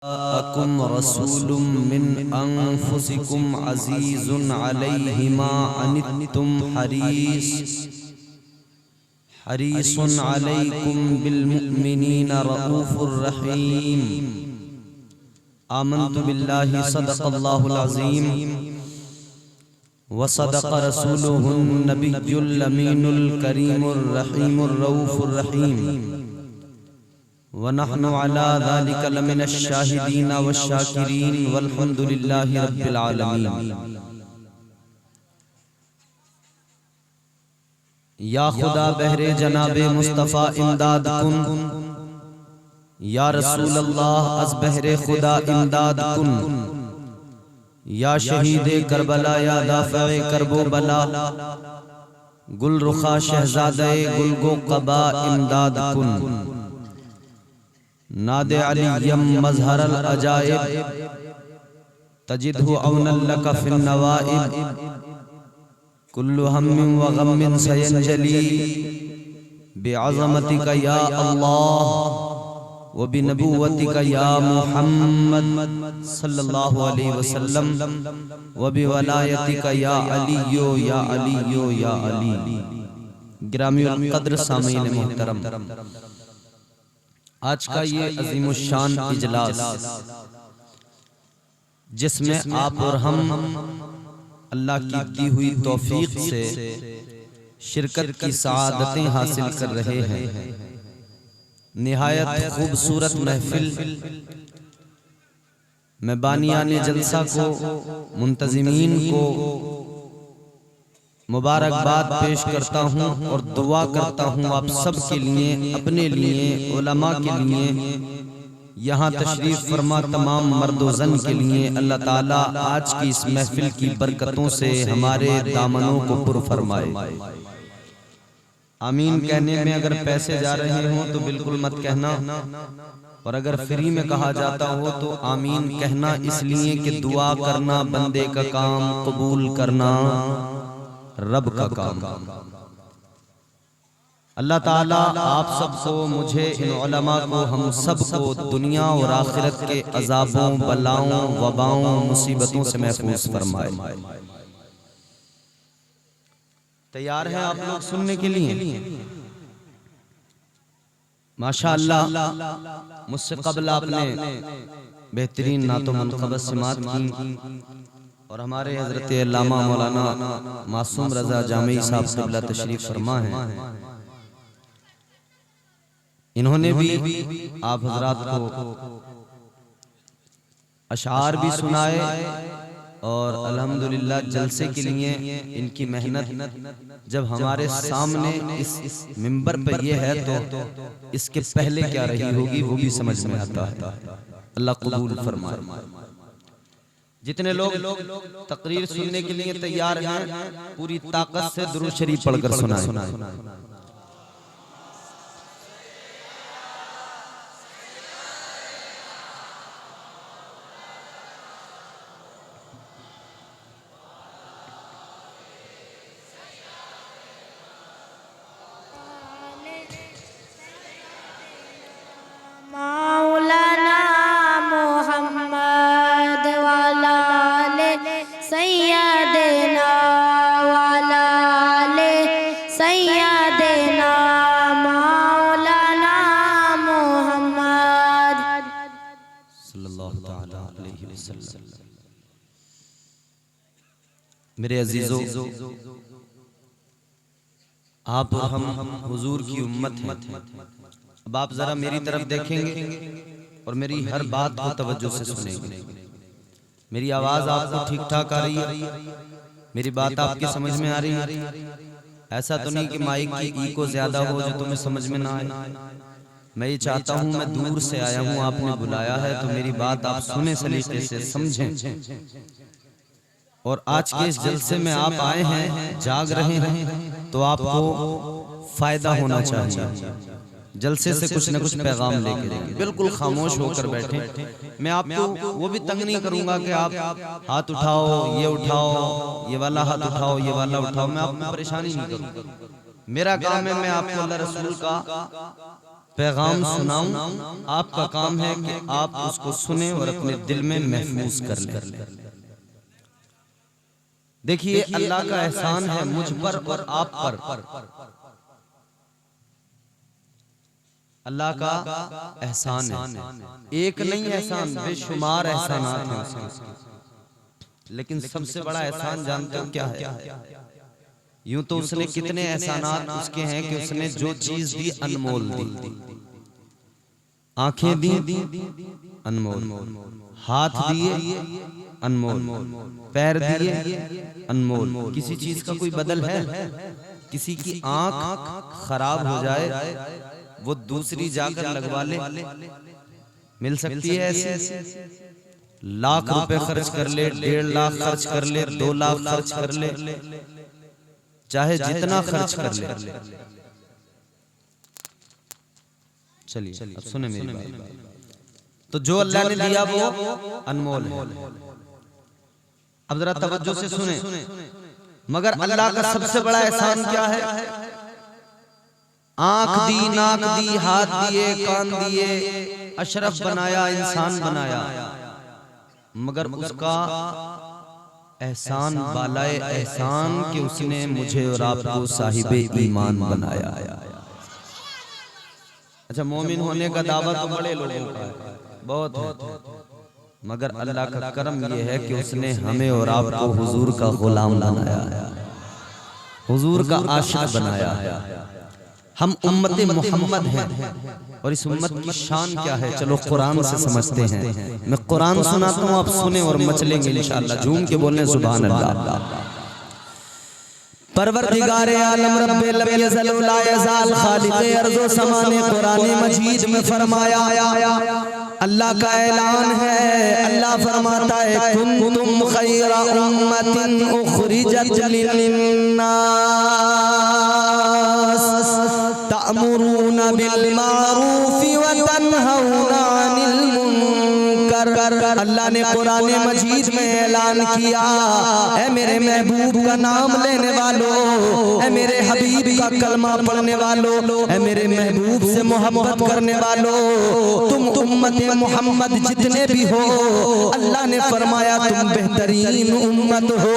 अकुम रसूलुम मिन अनफुसिकुम अज़ीज़ुन अलैहि मा अनित्तुम हरीसुन अलैकुम बिल मुमिनीना रऊफ़ुर रहीम। आमन्तु बिल्लाहि सदक़ल्लाहुल अज़ीम व सदक़ रसूलुहुन नबियुल अमीनुल करीमुर रहीमुर रऊफ़ुर रहीम व नहनु अला ज़ालिका लमिनश शाहिदीन वश्शाकिरीन वल्हम्दुलिल्लाहि रब्बिल आलमीन। या खुदा बहरे जनाबे मुस्तफ़ा इमदाद कुन, या रसूल अल्लाह अज़ बहरे खुदा इमदाद कुन, या शहीदे करबला या दाफ़े करबो बला, गुल रुखा शहज़ादे गुलगो क़बा इमदाद कुन। नादे अलीयम मज़हरल अजाइब तजिदहु औनल लका फिन नवाइब, कुल्लु हम्मिन व गम्मिन सयंजली बिअज़मतिका या अल्लाह व बिनबुव्वतिका या मुहम्मद सल्लल्लाहु अलैहि वसल्लम व बिवलायतिका या अलियो या अलियो या अली। गिरामीउल क़द्र सामीन मोहतरम, आज का ये अज़ीमुश्शान इजलास जिसमें आप और हम अल्लाह की दी हुई तौफीक से शिरकत की सआदतें हासिल कर रहे हैं, निहायत खूबसूरत महफिल मैं बानियाने जलसा को, मुंतज़िमीन को मुबारकबाद पेश करता हूँ और दुआ करता हूँ आप सब के लिए, अपने लिए, उलमा के लिए, यहाँ तशरीफ फरमा तमाम मर्दो ज़न के लिए। अल्लाह ताला आज की इस महफिल की बरकतों से हमारे दामनों को पुर फरमाए। आमीन कहने में अगर पैसे जा रहे हों तो बिल्कुल मत कहना, और अगर फ्री में कहा जाता हो तो आमीन कहना, इसलिए कि दुआ करना बंदे का काम, कबूल करना रब का काम। अल्लाह ताला आप सबको, मुझे, इन उलमा को, हम सबको दुनिया और आखिरत के अज़ाबों, बलाओं, वबाओं, मुसीबतों से महफूज फरमाए। तैयार हैं आप लोग सुनने के लिए? माशाअल्लाह, मुझसे क़ब्ल आपने बेहतरीन नातो मनक़बत समात की और हमारे हज़रत अल्लामा मौलाना मासूम रज़ा जामी साहब क़िबला तशरीफ़ फरमा हैं। इन्होंने भी आप हज़रात को अशार भी सुनाए और अल्हम्दुलिल्लाह जलसे के लिए इनकी मेहनत जब हमारे सामने इस मिंबर पर ये है तो इसके पहले क्या रही होगी वो भी समझ में आता है। अल्लाह कबूल फरमाए। जितने लोग तकरीर सुनने के लिए तैयार हैं, पूरी ताकत से दुरूद शरीफ पढ़कर सुनाएं। मेरे अजीजों, आप और हम हुजूर की उम्मत हैं। अब आप जरा मेरी तरफ देखेंगे और मेरी हर बात को तवज्जो से सुनेंगे। मेरी आवाज़ आपको ठीक ठाक आ रही है? मेरी बात आपकी समझ में आ रही है? ऐसा तो नहीं कि माइक की इको ज्यादा हो जो तुम्हें समझ में ना आए। मैं ये चाहता हूँ, मैं दूर से आया हूँ, आपने बुलाया है तो मेरी बात आप सुने, सलीके से समझें। और आज के इस जलसे में आप आए हैं, जाग रहे हैं, तो आपको फायदा होना चाहिए। जलसे से कुछ न कुछ पैगाम लेके जाएंगे। बिल्कुल खामोश होकर बैठे। मैं आपको वो भी तंग नहीं करूंगा कि आप हाथ उठाओ, ये वाला हाथ उठाओ, ये वाला उठाओ। मैं आपको परेशानी नहीं करूंगा। मेरा काम है मैं आपको अल्लाह रसूल का पैगाम सुनाऊं, आपका काम है कि आप उसको सुने और अपने दिल में महफूज कर लें। देखिए अल्लाह का एहसान है मुझ पर और आप पर। अल्लाह का एहसान है, एक नहीं एहसान, बेशुमार एहसानात हैं उसके। लेकिन सबसे बड़ा एहसान जानते हो क्या है? यूं तो उसने कितने एहसानात उसके हैं कि उसने जो चीज दी अनमोल दी। आंखें दी अनमोल, हाथ दिए अनमोल, पैर दिए अनमोल। किसी चीज का कोई बदल है? किसी की आंख खराब हो जाए वो दूसरी जाकर लगवा ले, मिल सकती है ऐसी? लाख रुपए खर्च कर ले, 1.5 लाख खर्च कर ले, 2 लाख खर्च कर ले, चाहे जितना खर्च कर ले। चलिए अब सुने मेरी बात। तो जो अल्लाह ने दिया वो अनमोल है। अब जरा तवज्जो से सुने। मगर अल्लाह का सबसे बड़ा एहसान क्या है? आंख दी, नाक दी, हाथ दिए, कान दिए, अशरफ बनाया, इंसान बनाया। मगर उसका एहसान बालाए एहसान कि उसने मुझे और आपको साहिबे ईमान बनाया। अच्छा, मोमिन होने का दावा तो बड़े लोगों का है, बहुत है, मगर अल्लाह का करम यह है कि उसने हमें और आपको हुजूर का गुलाम बनाया, हुजूर का आशिक बनाया। हम उम्मत मोहम्मद हैं और इस उम्मत की शान क्या है, चलो कुरान से समझते हैं। मैं कुरान सुनाता हूँ, आप सुने और मचलेंगे इंशाअल्लाह। झूम के बोलने सुभान अल्लाह। परवरदिगार आलम रब्बे लम यज़ल ला यज़ाल खालिक़े अर्ज़ो समा ने कुरान मजीद में फरमाया, अल्लाह का ऐलान है, अल्लाह फरमाता है कुंतुम खैरा उम्मतिन उखरिजत लिन्नास तअमुरूना बिल मारूफ व तनहौना अनिल मुनकर। अल्लाह ने कुरान मजीद में ऐलान किया, ऐ मेरे महबूब का नाम लेने वालों, ऐ मेरे हबीब का कलमा पढ़ने वालों, ऐ मेरे महबूब से मोहब्बत करने वालों, तुम उम्मत मोहम्मद जितने भी हो, अल्लाह ने फरमाया तुम बेहतरीन उम्मत हो।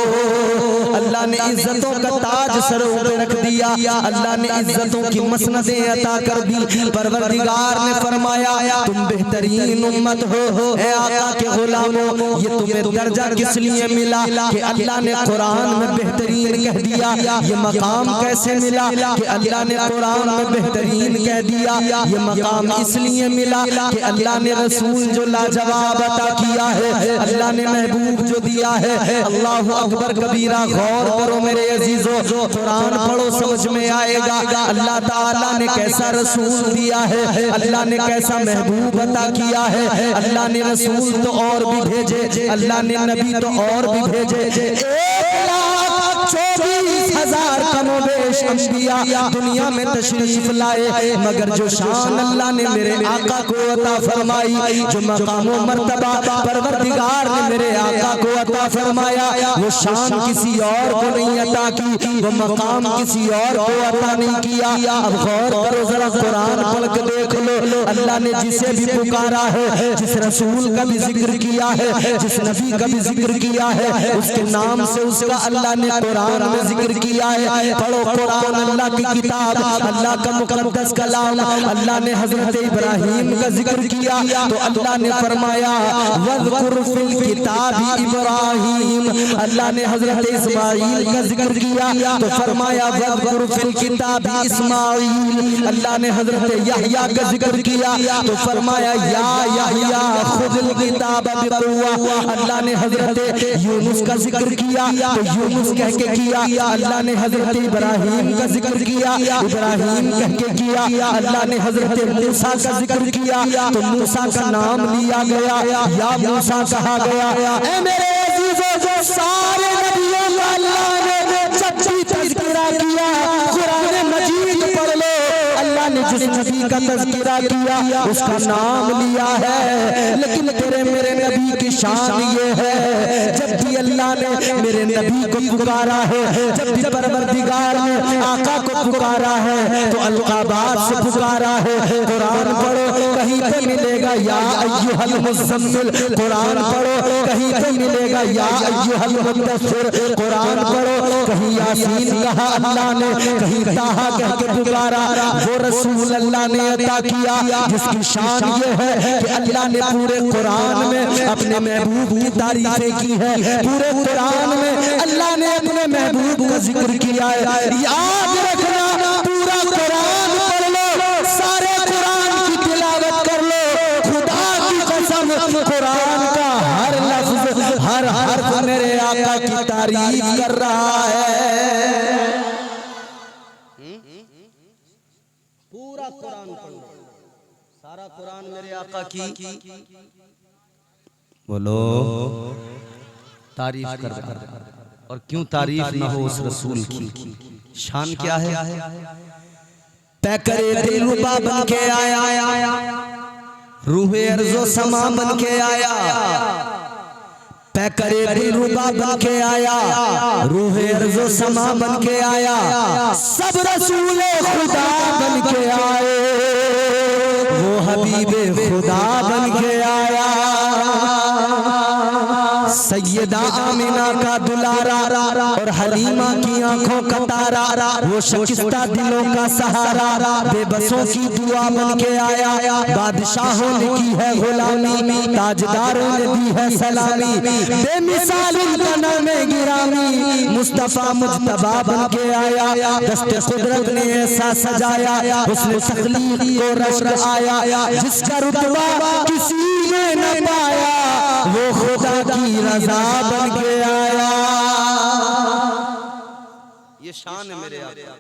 अल्लाह ने इज्जतों का ताज सरों पे रख दिया, अल्लाह ने इज्जतों की मसनदें अता कर दी। परवरदिगार ने फरमाया तुम बेहतरीन उम्मत हो। ऐ आका के गुलामों, ये तुम्हें दर्जा किस लिए मिला कि अल्लाह ने कुरान में बेहतरीन कह दिया? ये मकाम कैसे मिला कि अल्लाह ने कुरान में बेहतरीन कह दिया? ये मकाम इसलिए मिला कि अल्लाह ने रसूल जो लाजवाब अता किया है, अल्लाह ने महबूब जो दिया है। अल्लाहु अकबर कबीरा, गौर करो मेरे अजीजों, कुरान पढ़ो समझ में आएगा अल्लाह ताला ने कैसा रसूल दिया है, अल्लाह ने कैसा महबूब अता किया है। अल्लाह ने रसूल तो और भी भेजे, अल्लाह ने नबी तो और भी भेजे। 1,24,000 कमोबेश अंबिया दुनिया में तशरीफ लाए, मगर जो शान अल्लाह ने मेरे आका को अता फरमाई, जो मकाम व मर्तबा परवरदिगार ने मेरे आका को अता फरमाया, वो शान किसी और को नहीं अता की, वो मकाम किसी और को अता नहीं किया। अब गौर करो जरा, कुरान पढ़ के देख लो, अल्लाह ने जिसे भी पुकारा है, जिस रसूल का भी जिक्र किया है, जिस नबी का भी जिक्र किया है, उसके नाम से उसका अल्लाह ने कुरान में जिक्र किया है। पढ़ो कुरान, अल्लाह की किताब, अल्लाह का मुकद्दस कलाम। अल्लाह ने हजरत इब्राहिम का जिक्र किया तो अल्लाह ने फरमाया वज़कुर फिल किताब इब्राहिम। अल्लाह ने हजरत इस्माइल का जिक्र किया तो फरमाया वज़कुर फिल किताब इस्माइल। अल्लाह ने हजरत यहया का जिक्र किया तो फरमाया या यहया खुज़िल किताब बिक़ुव्वा। अल्लाह ने हजरत यूनुस का जिक्र किया तो यूनुस कह के किया। अल्लाह ने हजरत इब्राहिम का जिक्र किया, इब्राहिम कह के किया। अल्लाह ने हजरत मूसा का जिक्र किया तो मूसा का नाम लिया गया, या मूसा कहा गया। ऐ मेरे अजीजों, जो सारे नबियों का अल्लाह ने सच्ची तज़किरा किया, कुरान मजीद पढ़ लो, अल्लाह ने जिस नबी का तज़किरा किया उसका नाम लिया है। लेकिन तेरे मेरे नबी की शान ये है, जब जब भी अल्लाह ने मेरे नबी को पुकारा है, जब भी परवरदिगार ने आका को पुकारा है तो अलकाबात से पुकारा है। कुरान पढ़ो कहीं पे मिलेगा या अय्युहल मुज़म्मिल, कुरान पढ़ो कहीं पे मिलेगा या अय्युहल मुद्दस्सिर, कुरान पढ़ो कहीं यासीन कहा अल्लाह ने, कहीं ताहा कह के पुकारा। वो रसूल अल्लाह ने अता किया जिसकी शान ये है कि अल्लाह ने पूरे कुरान में अपने महबूब की तारीफें की है, पूरे कुरान में अल्लाह ने अपने महबूब का जिक्र किया है। याद रखना, पूरा कुरान पढ़ लो, सारे कुरान की तिलावत कर लो, खुदा की कसम कुरान का हर लफ्ज हर हर्फ मेरे आका की तारीफ कर रहा है। पूरा कुरान पढ़ लो, सारा कुरान मेरे आका की बोलो तारीफ कर रहा है। और क्यों तारीफ ना हो उस रसूल की, शान क्या है। पैकरे दिलरुबा बन के आया, रूहे अर्ज़ो समा बन के आया, पैकरे दिलरुबा बन के आया, रूहे अर्ज़ो समा बन के आया, सब रसूल खुदा बन के आए, वो हबीबे खुदा बन के आया। सैयदा आमिना का दुलारा और हलीमा की आंखों का तारा, वो शिकस्ता दिलों का सहारा, बेबसों की दुआ बन के आया। बादशाहों ने की है गुलामी, ताजदारों ने दी है सलामी, बेमिसाल उनका नाम गिरामी, मुस्तफा मुज्तबा बन के आया। दस्ते कुदरत ने ऐसा सजाया, उसने तख्लीक को रश्क आया, जिसका रुतबा किसी ने न पाया, वो खुदा की रज़ा बन के आया। ये शान है मेरे आका।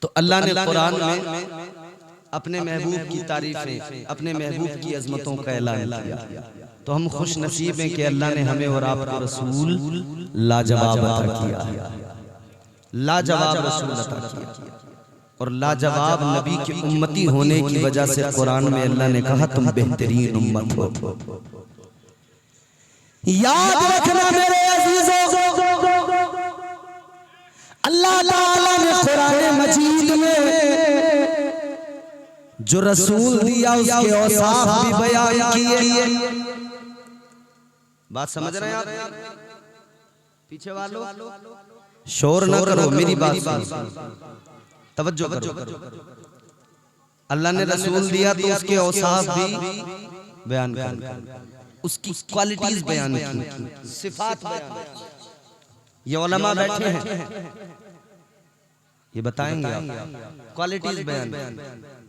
तो अल्लाह ने कुरान में अपने महबूब की तारीफें, अपने महबूब की अजमतों का ऐलान किया। तो हम खुश नसीब हैं कि अल्लाह ने हमें और आपको रसूल लाजवाब अता किया, लाजवाब रसूल अता किया। और लाजवाब नबी की उम्मती होने की वजह से कुरान में अल्लाह ने कहा तुम बेहतरीन उम्मत हो। याद रखना मेरे अजीजों, अल्लाह ताला ने कुरान मजीद में जो रसूल दिया उसके औसाफ भी बयान किए। बात समझ रहे हैं आप? पीछे वालों शोर न करो, मेरी बात तवज्जो करो। अल्लाह ने रसूल दिया तो उसके औसाफ भी बयान कर, उसकी क्वालिटीज बयान की, सिफात बयान। ये उलमा बैठे हैं, ये बताएंगे आप क्वालिटीज बयान।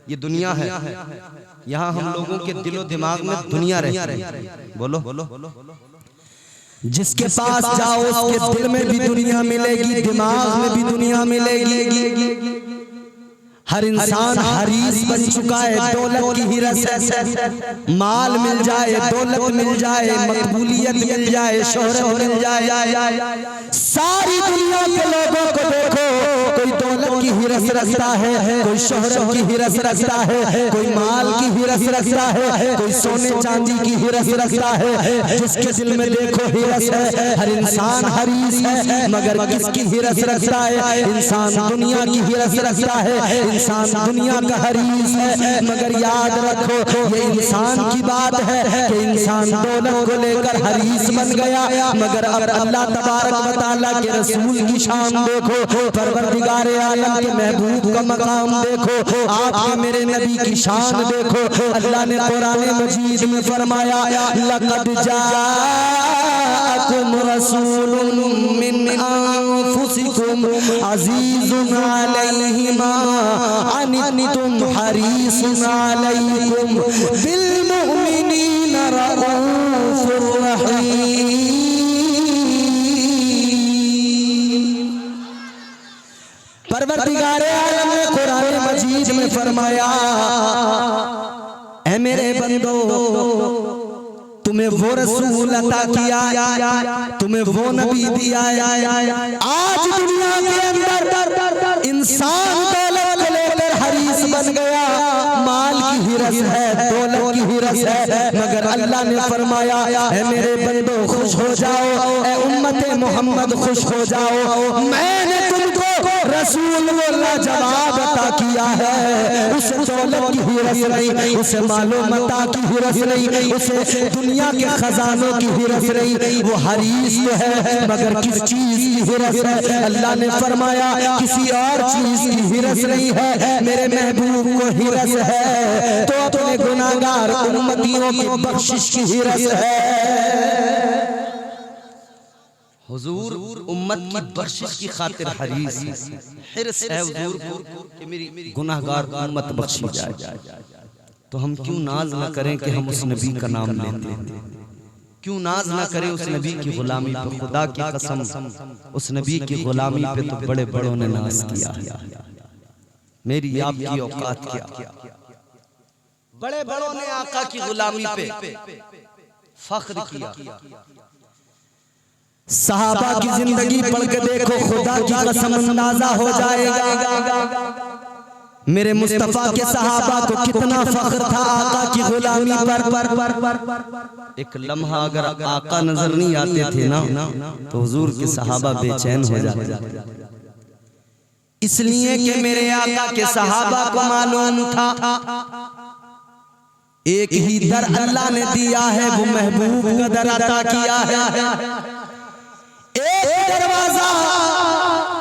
ये दुनिया है, यहाँ हम लोगों के दिलो दिमाग में दुनिया रहती है। बोलो जिसके पास जाओ उसके दिल में भी दुनिया मिलेगी, दिमाग में भी दुनिया मिलेगी। हर इंसान हरीस बन चुका है दौलत की हिरस है, माल मिल जाए, दौलत मिल जाए, मकबूलियत मिल जाए, शोहरत मिल जाए। सारी दुनिया के लोगों को देखो, कोई दौलत की हिरस रखता है, कोई शोहरत की हिरस रखता है, कोई माल की हिरस रखता है, कोई सोने चांदी की हिरस रखता है। जिसके दिल में देखो हिरस है, हर इंसान हरीस है, मगर किसकी हिरस रखता है? इंसान दुनिया की हिरस रखता है, इंसान दुनिया का हरीस है। मगर याद रखो ये इंसान की बात है कि इंसान दौलत को लेकर हरीस बन गया, मगर अब अल्लाह तबारक व तआला के रसूल की शान देखो, परवरदिगार आलम के महबूब का मकाम देखो, आपके मेरे नबी की शान देखो। अल्लाह ने कुरान मजीद में फरमाया लक़द जाअकुम रसूलुम मिन अनफुसिकुम अज़ीज़ुन अलैहि मा अनितुम हरीसुन अलैकुम बिल मुमिनीना रऊफ़ुर रहीम। परवरदिगार आलम ने कुरान मजीद में फरमाया ऐ मेरे बंदो, तुम्हें वो रसूल अता किया, तुम्हें वो नबी दिया। आज दुनिया के अंदर इंसान दौलत को लेकर हरीस बन गया, माल की हिरस है, दौलत की हिरस है, मगर अल्लाह ने फरमाया है मेरे बंदो खुश हो जाओ, ए उम्मत मोहम्मद खुश हो जाओ, मैंने तुमको रसूल वाला जवाब अता किया है। उसे दौलत की हिरस नहीं, उसे मालूमता की हिरस नहीं, उसे दुनिया के खजानों की हिरस नहीं, वो हरीस है मगर किस चीज की हिरस है? अल्लाह ने फरमाया किसी और चीज की हिरस नहीं है, मेरे महबूब को हिरस है तो अपने गुनाहगार उम्मतियों की बख्शिश की हिरस है। हुजूर उम्मत की बख्शिश की खातिर हरीस हिरस है हुजूर को कि मेरी गुनाहगार उम्मत बख्शी जाए। तो हम क्यों नाज न करें कि हम उस नबी का नाम लेते हैं, क्यों नाज ना करें उस नबी की गुलामी पे? खुदा की कसम उस नबी की गुलामी पे तो बड़े बड़ों ने नाज किया है। मेरी आपकी औकात क्या? बड़े बड़ों ने आका की गुलामी पे फख्र किया। सहाबा की जिंदगी पढ़ के देखो, खुदा की कसम अंदाजा हो जाएगा मेरे मुस्तफा के सहाबा को कितना फख्र था आका की गुलामी पर। एक लम्हा अगर आका नजर नहीं आते थे ना तो हुजूर के सहाबा बेचैन हो जाते, इसलिए कि मेरे आका के सहाबा को मालूम था एक ही दर अल्लाह ने दिया है, वो महबूब का दर अता किया है, एक दरवाजा।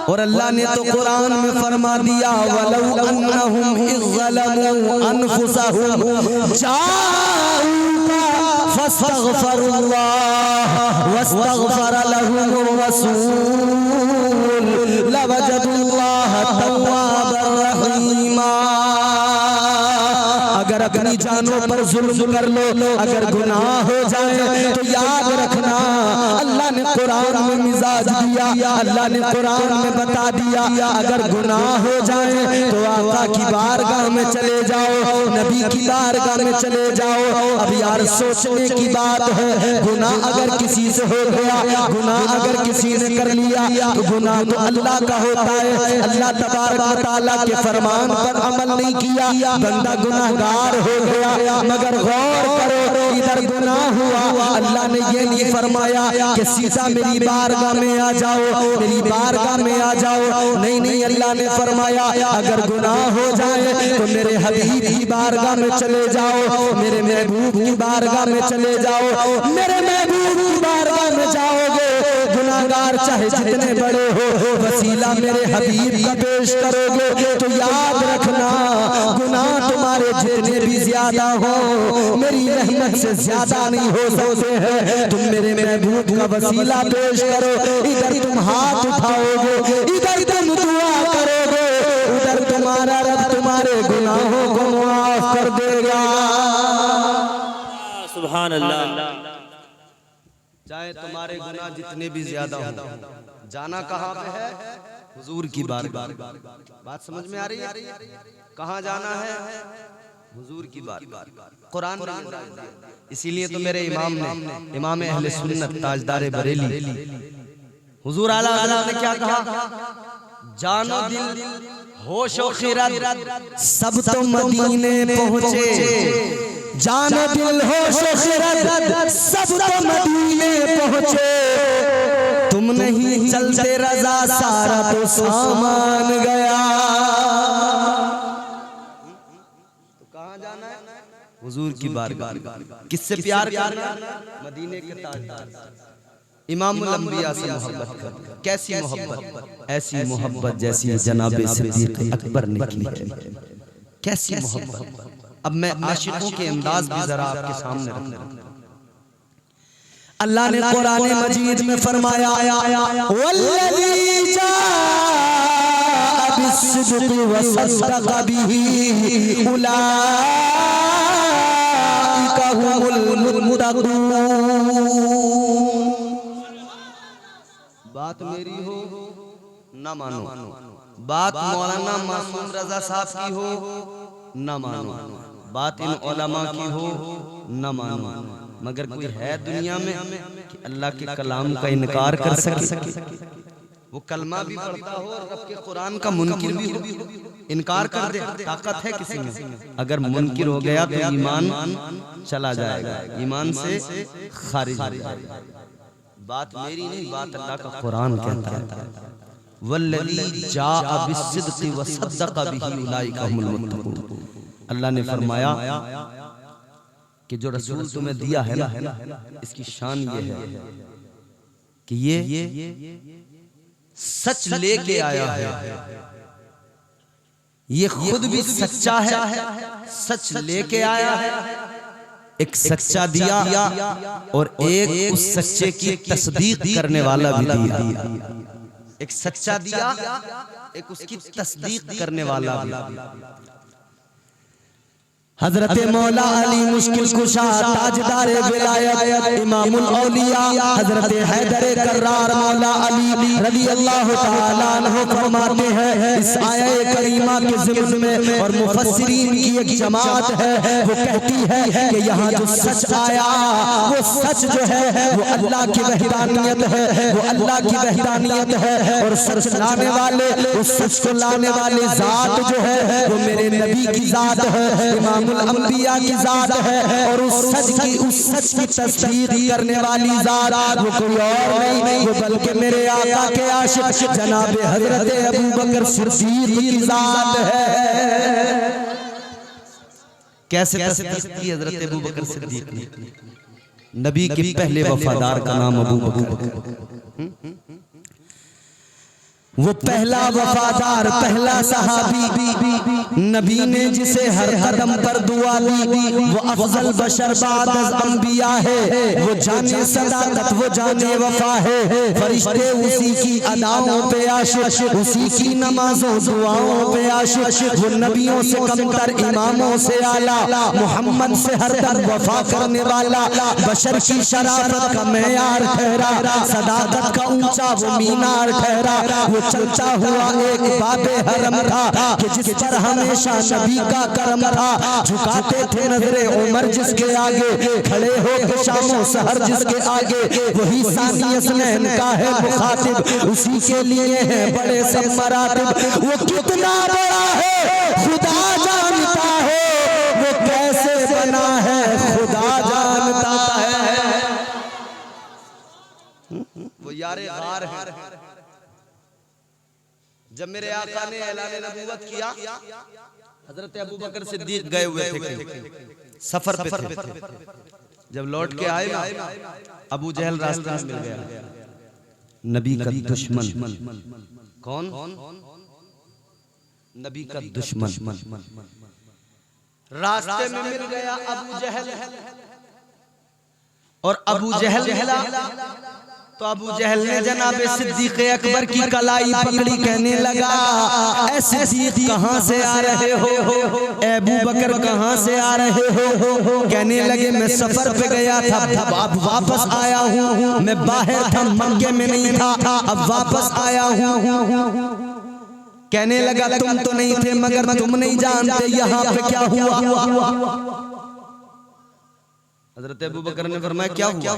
और अल्लाह ने तो कुरान में फरमा दिया वलौ अन्नहुम इज़्ज़लमू अनफुसहुम जाऊका फस्तगफरुल्लाह वस्तगफर लहुमुर रसूल लवजदुल्लाह तव्वाबर रहीमा। अगर अपनी जानों पर जुल्म कर लो, अगर गुनाह हो जाए तो याद रखना अल्लाह ने कुरान में मिजाज दिया, अल्लाह ने कुरान में बता दिया अगर गुनाह हो जाए तो आका की बारगाह में चले जाओ, नबी की बारगाह में चले जाओ। अब यार सोचने की बात है, गुनाह अगर किसी से हो गया, गुनाह अगर किसी ने कर लिया तो गुनाह तो अल्लाह का होता है, अल्लाह तबारक व तआला के फरमान पर अमल नहीं किया, बंदा गुनाहगार हो गया। मगर गौर करो, इधर गुनाह हुआ, अल्लाह ने ये नहीं फरमाया कि सीधा मेरी बारगाह में आ जाओ, मेरी बारगाह में आ जाओ, नहीं नहीं, अल्लाह ने फरमाया अगर गुनाह हो जाए तो मेरे हबीब की बारगाह में चले जाओ, मेरे महबूब की बारगाह में चले जाओ। मेरे महबूब की बारगाह में जाओगे, गुनाहगार चाहे जितने बड़े हो, वसीला मेरे हबीब का पेश करोगे तो याद रखना गुनाह तुम्हारे जितने भी ज्यादा हो मेरी रहमत से ज्यादा नहीं हो सकते हैं। तुम मेरे महबूब का वसीला पेश करो, इधर तुम हाथ उठाओगे, इधर तुम दुआ करोगे, उधर तुम्हारा रब तुम्हारे गुनाहों को माफ कर देगा। सुभान अल्लाह। चाहे तुम्हारे गुनाह जितने भी ज्यादा हो, जाना कहाँ पे है? हुजूर की बारगाह। बात समझ में आ रही है? कहाँ जाना है? हुजूर की बारगाह। कुरान इसीलिए तो मेरे इमाम ने, इमाम अहले सुन्नत ताजदार बरेली हुजूर आला हज़रत ने क्या कहा? जानो दिल होश और खिरत सब तो मदीने पहुँचे, जानो दिल होश और खिरत सब तो मदीने पहुँचे, तुम नहीं चलते रजा सारा तो सामान गया। तो कहाँ जाना है? हुजूर की बारगाह। किससे प्यार करना? मदीने के ताजदार इमामुल अंबिया से मोहब्बत कर। कैसी मोहब्बत? ऐसी मोहब्बत जैसी जनाबे सिद्दीक अकबर ने की है। कैसी मोहब्बत? अब मैं आशिकों के अंदाज भी जरा आपके सामने रखूं। अल्लाह ने कुरान मजीद में फरमाया वल्लज़ी जाअ बिस्सिद्क़ि वसद्दक़ बिही उलाइका हुमुल मुत्तक़ून। बात मेरी हो न मानो, बात मौलाना मासूम रजा साहब की हो न मानो, बात इन उलमा की हो न मानो, मगर कोई है दुनिया में कि अल्लाह के कलाम का इनकार कर सके? वो कलमा भी पढ़ता हो और रब के कुरान का मुनकिर भी हो, इनकार कर दे, ताकत है किसी में? अगर मुनकिर हो गया तो ईमान चला जाएगा, ईमान से खारिज हो जाएगा। बात मेरी नहीं, बात अल्लाह का कुरान कहता है, वल्लज़ी जाअ बिस्सिद्क़ि व सद्दक़ बिही उलाइका हुमुल मुत्तक़ून। अल्लाह ने फरमाया कि जो रसूल तुम्हें दिया है ना, इसकी शान ये है कि ये सच लेके आया है, ये खुद भी सच्चा है, सच लेके आया है, एक सच्चा दिया और एक उस सच्चे की तस्दीक करने वाला भी दिया। एक सच्चा दिया, एक उसकी तस्दीक करने वाला भी। हजरत मौला अली मुश्किल कुशा ताजदार विलायत इमामुल औलिया हजरत हैदर कर्रार मौला अली रज़ी अल्लाह तआला अन्हु फरमाते हैं, इस आया करीमा के ज़िम्न में और मुफस्सिरीन की एक जमात है, वो कहती है कि यहाँ जो सच आया वो सच जो है वो अल्लाह की वहदानियत है, वो अल्लाह की वहदानियत है। और सच लाने वाले, उस सच को लाने वाले जात जो है वो मेरे नबी की जात है, इमामुल अंबिया की जात है। और उस सच की तस्दीक करने वाली जात वो कोई और नहीं, वो बल्कि मेरे आका के आशिक जनाब हजरत अबू बकर सिद्दीक की जात है। कैसे तस्दीक की हजरत अबू बकर सिद्दीक ने? नबी के पहले वफादार का नाम अबू बकर, वो पहला वफादार, पहला सहाबी, नबी ने जिसे हर कदम पर दुआ दी, वो अफजल बशर बाद अंबिया है, वो जाने सदाकत, वो जाने वफा है। फरिश्ते उसी की अदाओं पे आशिक, उसी की नमाजों दुआओं पे आशिक, वो नबियों से कमतर, इमामों से आला, मोहम्मद से हर दर वफा करने वाला, बशर की शराफत का मेयार ठहरा, सदाकत का ऊंचा वो मीनार ठहरा। वो चलता हुआ एक बाबे हरम था कि जिस पर हमेशा नबी का करम था, झुकाते थे नजरे उमर जिसके आगे, खड़े हो के शामो सहर जिसके आगे, वही सानी असनैन का है मुखातिब, उसी के लिए है बड़े सब मरातिब। वो कितना बड़ा है खुदा जानता है, वो कैसे बना है खुदा जानता है। वो यारे गार है। जब मेरे आका ने ऐलान नबूवत किया, हजरत अबू बकर सिद्दीक गए हुए थे, सफर पे थे। जब लौट के आए ना, अबू जहल रास्ते में मिल गया, नबी का दुश्मन। कौन? नबी का दुश्मन रास्ते में मिल गया अबू जहल। और अबू जहल तो अबू जहल ने जनाब सिद्दीक अकबर की कलाई पकड़ी, कहने लगा, ऐ सिद्दीक कहां से आ रहे हो? अबू बकर कहां से आ रहे हो? कहने लगे, मैं सफर पे गया था, अब वापस आया हूं। मैं बाहर था, मक्के में नहीं था, अब वापस आया हूं। कहने लगा, तुम तो नहीं थे, मगर तुम नहीं जानते यहाँ पे क्या हुआ। हजरत अबू बकर ने फरमाया, क्या हुआ?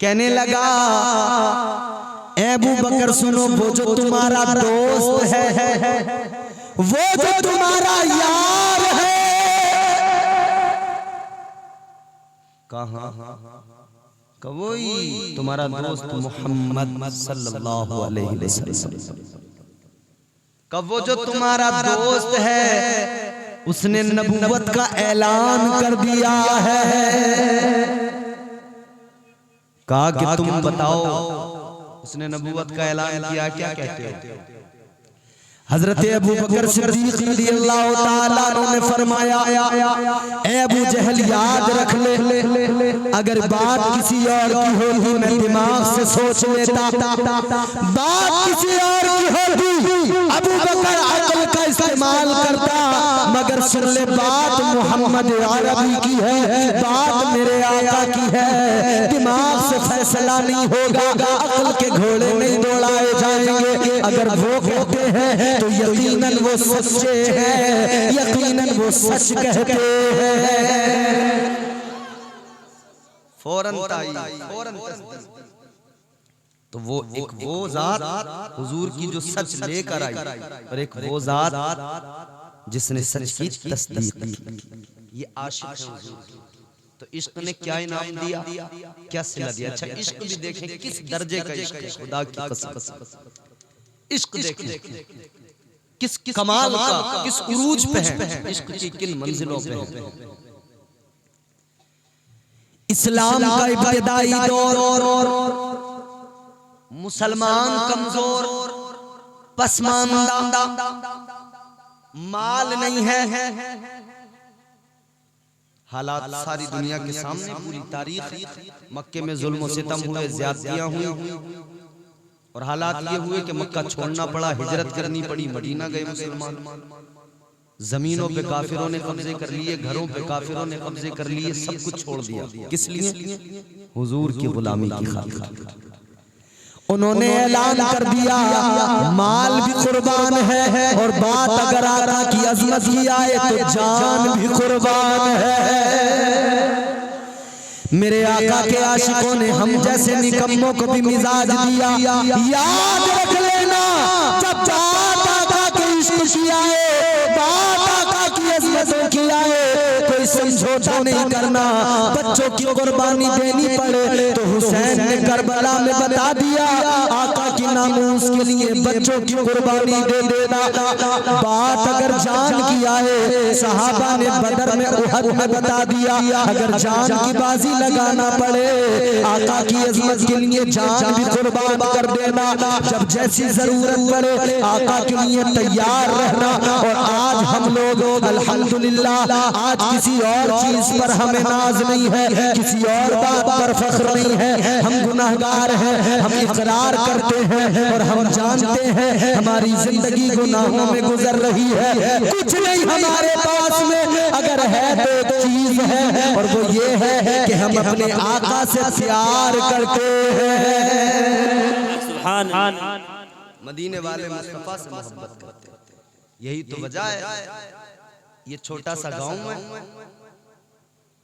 कहने लगा, अबू बकर सुनो, वो जो तुम्हारा दोस्त है, वो जो तुम्हारा यार है, कहाँ? वही तुम्हारा दोस्त मोहम्मद सल्लल्लाहु अलैहि वसल्लम। कब वो जो तुम्हारा दोस्त है, उसने नबूवत का ऐलान कर दिया है। कहा कि तुम बताओ, उसने नबूवत का ऐलान किया, क्या कहते हो? हजरत अबू बकर सिद्दीक रज़ियल्लाहु ताला अन्हु ने फरमाया, ए अबू जहल याद रख ले, अगर बात किसी और की होती मैं दिमाग से सोच लेता, बात किसी और की होती अबू बकर अक्ल का इस्तेमाल करता, मगर सुन ले, बात मोहम्मद अरबी की है, बात मेरे आका की है। दिमाग से फैसला नहीं होगा, अक्ल के घोड़े नहीं दौड़ाए जाएंगे। अगर वो कहते हैं तो यकीनन वो सच्चे हैं, यकीनन वो सच कहते हैं। फौरन तो वो एक वो जात हुजूर की जो सच लेकर आई, और एक वो जात जिसने सच की तस्दीक की। ये आशिक है हुजूर की। तो इश्क ने क्या इनाम दिया, क्या सिला दिया। अच्छा इश्क भी देखें किस दर्जे का इश्क है, खुदा की कसम। इश्क देखें किस कमाल का, किस उरूज पे है, इश्क की किन मंजिलों पे है। इस्लाम का इब्तिदाई दौर, मुसलमान कमजोर पसमानदा, माल नहीं है, हालात सारी दुनिया के सामने, पूरी तारीख। मक्के में जुल्म और सितम हुए, ज्यादतियां हुई, और हालात ये हुए कि मक्का छोड़ना पड़ा, हिजरत करनी पड़ी, मदीना गए मुसलमान। जमीनों पे काफिरों ने कब्जे कर लिए, घरों पे काफिरों ने कब्जे कर लिए, सब कुछ छोड़ दिया। किस लिए? हुजूर की गुलामी की खातिर। उन्होंने ऐलान कर दिया माल भी कुर्बान है, और बात अगर आका की अजमत की आए तो जान भी कुर्बान है। मेरे आका के आशिकों ने हम जैसे निकम्मों को भी मिजाज दिया। याद रख लेना, जब बात आका के इश्क की आए, बात आका की अजमतों की आए, कोई समझौता नहीं करना। बच्चों की कुर्बानी देनी पड़े तो हुसैन ने करबला में बता दिया, आका की नामूस के लिए बच्चों की कुर्बानी दे देना। बात अगर जान की आए, सहाबा ने बदर में, उहद में बता दिया, अगर जान की बाजी लगाना पड़े, आका की अज़मत के लिए जान भी कुर्बान कर देना। जब जैसी जरूरत पड़े आका के लिए तैयार रहना। और आज हम लोग अल्हम्दुलिल्लाह, आज किसी और चीज पर हमें नाज नहीं है, किसी और बात पर फख्र नहीं है। हम गुनाहगार हैं, हम इकरार करते हैं, और हम जानते हैं हमारी जिंदगी गुनाहों में गुजर रही है। कुछ नहीं हमारे पास में, अगर है तो एक चीज है, और वो ये है कि हम अपने आका से प्यार करते हैं। मदीने वाले मुस्तफा से मोहब्बत करते हैं। यही तो वजह है। ये छोटा सा गांव है,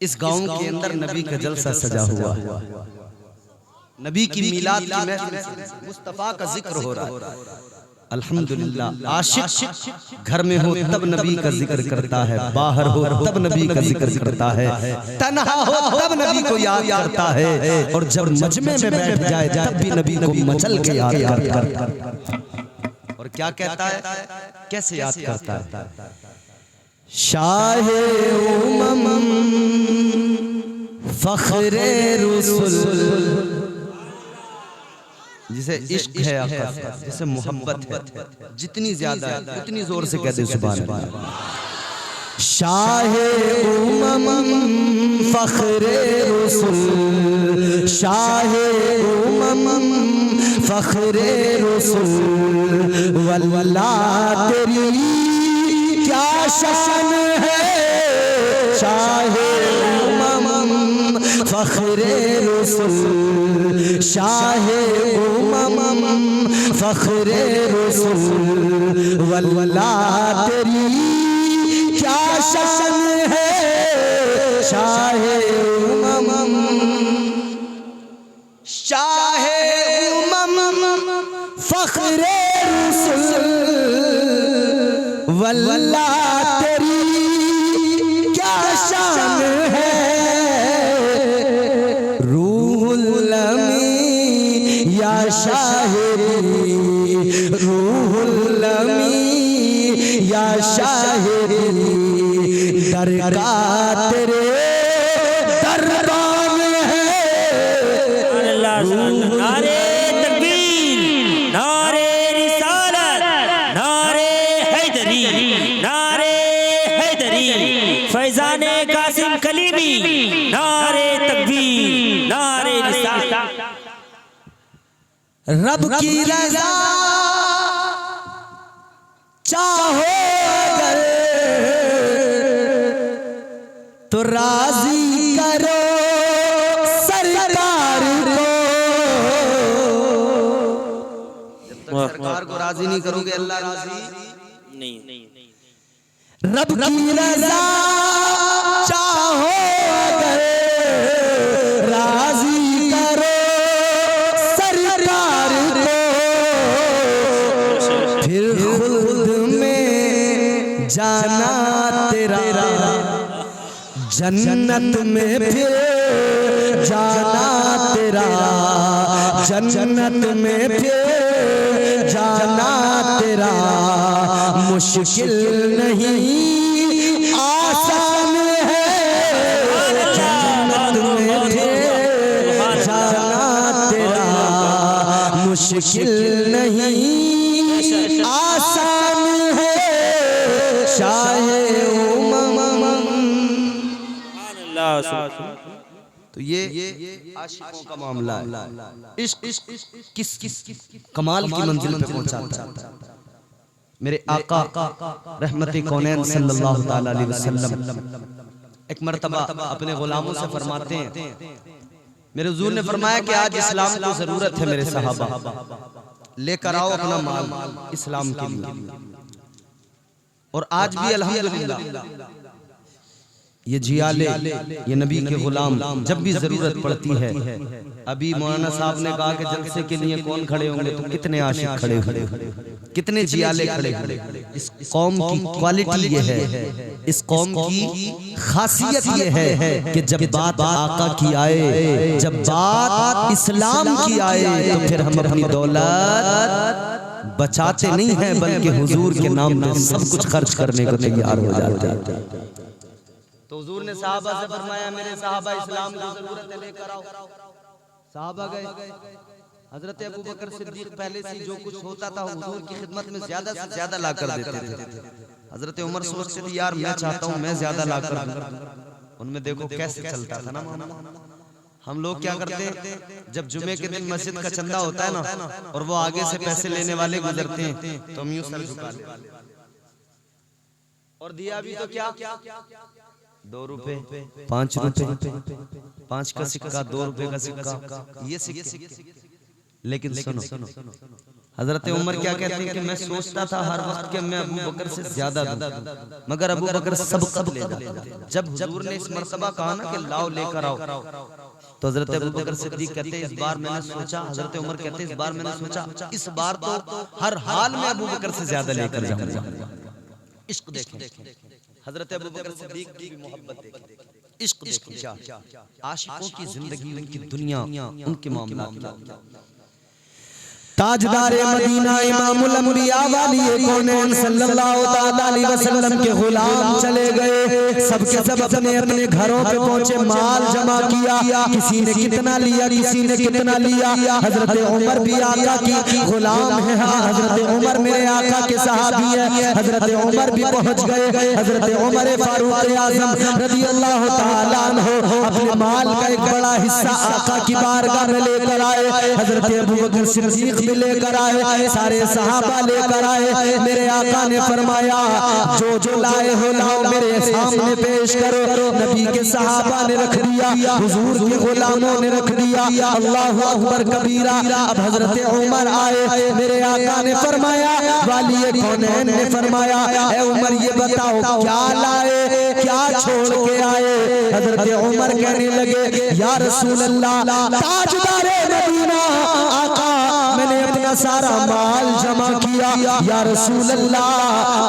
इस गांव के अंदर नबी का जलसा सजा हुआ है। नबी की मिलाद की महफिल, मुस्तफा का जिक्र हो रहा है। अल्हम्दुलिल्लाह, आशिक घर में हो तब नबी का जिक्र करता है, बाहर हो तब नबी का जिक्र करता है, तन्हा हो तब नबी को याद करता है, और जब मजमे में बैठ जाए तब भी नबी को मचल के याद करता है। और क्या कहता है, कैसे याद करता है? शाहे उमम फख्रे रसूल, जिसे इश्क है आका, जिसे मोहब्बत है, जितनी ज्यादा है उतनी जोर से कहते सुभान अल्लाह। शाहे उमम फख्रे रसूल, शाहे उमम फख्रे रसूल, वल्ला तेरी क्या शान है। शाहे उमम फख्रे रसूल, शाहे उमम फख्रे रसूल, वल्ला तेरी क्या शान है। शाहे उमम, शाहे उमम फख्रे रसूल, वल्ला तेरी क्या शान है। रूहुल अमी या शाहिरी, रूहुल अमी या शाहिरी, दरगाह तेरे दरबार में है। नारे तकबीर, नारे रिसालत, नारे हैदरी, नारे हैदरी, फैजाने कासिम कलीमी, नारे तकबीर, नारे रिसालत। रब की रज़ा चाहो अगर तो राजी करो सरकार को। जब तक सरकार को राजी नहीं करोगे अल्लाह राजी नहीं। रब की रज़ा चाहो अगर राजी करो सरकार जाना तेरा, जन्नत में फिर जाना तेरा, जन्नत में फिर जाना तेरा, मुश्किल नहीं आसान है, जन्नत में फिर जाना तेरा, मुश्किल नहीं आसान है, शाहे तो ये आशिकों का मामला है। इश्क किस कमाल की मंजिल पे पहुंचाता है। मेरे आका रहमते कौनैन सल्लल्लाहु ताला अलैहि वसल्लम एक मर्तबा अपने गुलामों से फरमाते हैं, मेरे हुजूर ने फरमाया कि आज इस्लाम को जरूरत है, मेरे सहाबा लेकर आओ अपना माल इस्लाम के लिए। और आज भी अल्हम्दुलिल्लाह ये जियाले, ये नबी के गुलाम जब भी जरूरत पड़ती है, अभी मौलाना साहब ने कहा कि जलसे के लिए कौन खड़े होंगे, तो कितने आशिक खड़े खड़े, कितने जियाले खड़े खड़े। इस कौम की क्वालिटी ये है, इस कौम की खासियत ये है कि जब बात आका की आए, जब बात इस्लाम की आए, तो फिर हम अपनी दौलत बचाते नहीं हैं, बल्कि हुजूर के नाम पे सब कुछ खर्च करने को तैयार हो जाते हैं। तो हुजूर ने साहबा से फरमाया, मेरे साहबा इस्लाम की जरूरत है, लेकर आओ। साहबा गए। हजरत अबू बकर सिद्दीक पहले से जो कुछ होता था हुजूर की खिदमत में ज्यादा से ज्यादा ला कर देते थे। हजरत उमर सोचते थे, यार मैं चाहता हूँ मैं ज्यादा ला कर दूं। उनमें देखो कैसे चलता था ना मामला। हम लोग क्या करते हैं, जब जुमे के दिन मस्जिद का चंदा होता है ना, और वो आगे से पैसे लेने वाले गुजरते हैं, तो हम यूं सर झुका लेते हैं। और दिया भी तो क्या 2 रुपए 5 रुपए, 5 का सिक्का 2 रुपए का सिक्का, ये सिक्के। लेकिन सुनो, हजरत उमर क्या कहते हैं कि मैं सोचता था हर वक्त कि मैं अबू बकर से ज्यादा दूं, मगर अबू बकर सब कब ले जाता। जब हुजूर ने इस मर्तबा कहा ना कि लाओ लेकर आओ, तो हजरत अबू बकर सिद्दीक कहते हैं, इस बार मैंने सोचा, हजरत उमर कहते हैं, इस बार मैंने सोचा इस बार तो हर हाल में अबू बकर से ज्यादा लेकर जाऊंगा। इश्क देखें, हजरत अबू बकर सिद्दीक की मोहब्बत देखें, इश्क देखें, आशिकों की जिंदगी, उनकी दुनिया, उनके मामला क्या। ताजदार मदीना इमामुल अंबिया वाली कौनैन सल्लल्लाहु ताला अलैहि वसल्लम के गुलाम चले गए। सबके सब अपने अपने घरों पे पहुंचे, माल जमा किया, किसी ने कितना लिया, किसी ने कितना लिया। हजरत उमर भी आका की गुलाम है, हजरत उमर मेरे आका के सहाबी है। हजरत उमर भी पहुंच गए। हजरत उमर फारूक आजम रज़ियल्लाहु ताला अन्हु अपने माल का एक बड़ा हिस्सा आका की बारगाह में लेकर आए। हजरत अबू बकर सिद्दीक लेकर आए, सारे सहाबा लेकर आए। मेरे आका ने फरमाया, जो जो लाए हो लाओ मेरे सामने पेश करो। नबी के सहाबा ने रख दिया, हुजूर के गुलामों ने रख दिया। अल्लाहु अकबर कबीरा। अब हजरत उमर आए, मेरे आका ने फरमाया, वाली कौनैन ने फरमाया, ए उमर ये बताओ क्या लाए, क्या छोड़ के आए। हजरत उमर कहने लगे, या रसूल अल्लाह, ताजदार मदीना आका, मैंने अपना सारा माल जमा किया। या रसूल अल्लाह,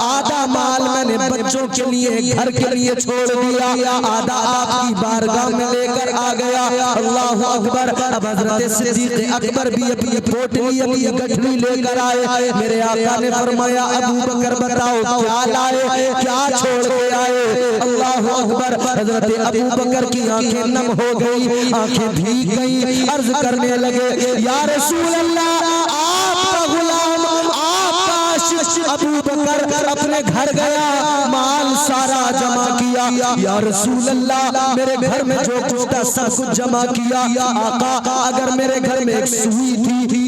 आधा माल मैंने बच्चों के लिए, घर के लिए छोड़ दिया, आधा आपकी बारगाह में लेकर आ गया। अल्लाहु अकबर। अब हजरत सिद्दीक अकबर भी अपनी पोटली, अपनी गठरी लेकर आए। मेरे आका ने फरमाया, अबू बकर बताओ क्या लाए, क्या छोड़ के आए। अल्लाहु अकबर। हजरत अबू बकर की आंखें नम हो गई, आंखें भीग गई, अर्ज करने लगे, या रसूल अल्लाह, आपका गुलाम, आपका आशिक अबू बकर अपने घर गया, माल सारा जमा किया। या रसूल अल्लाह, मेरे घर में जो कुछ था सब कुछ जमा किया। आका, अगर मेरे घर में एक सुई थी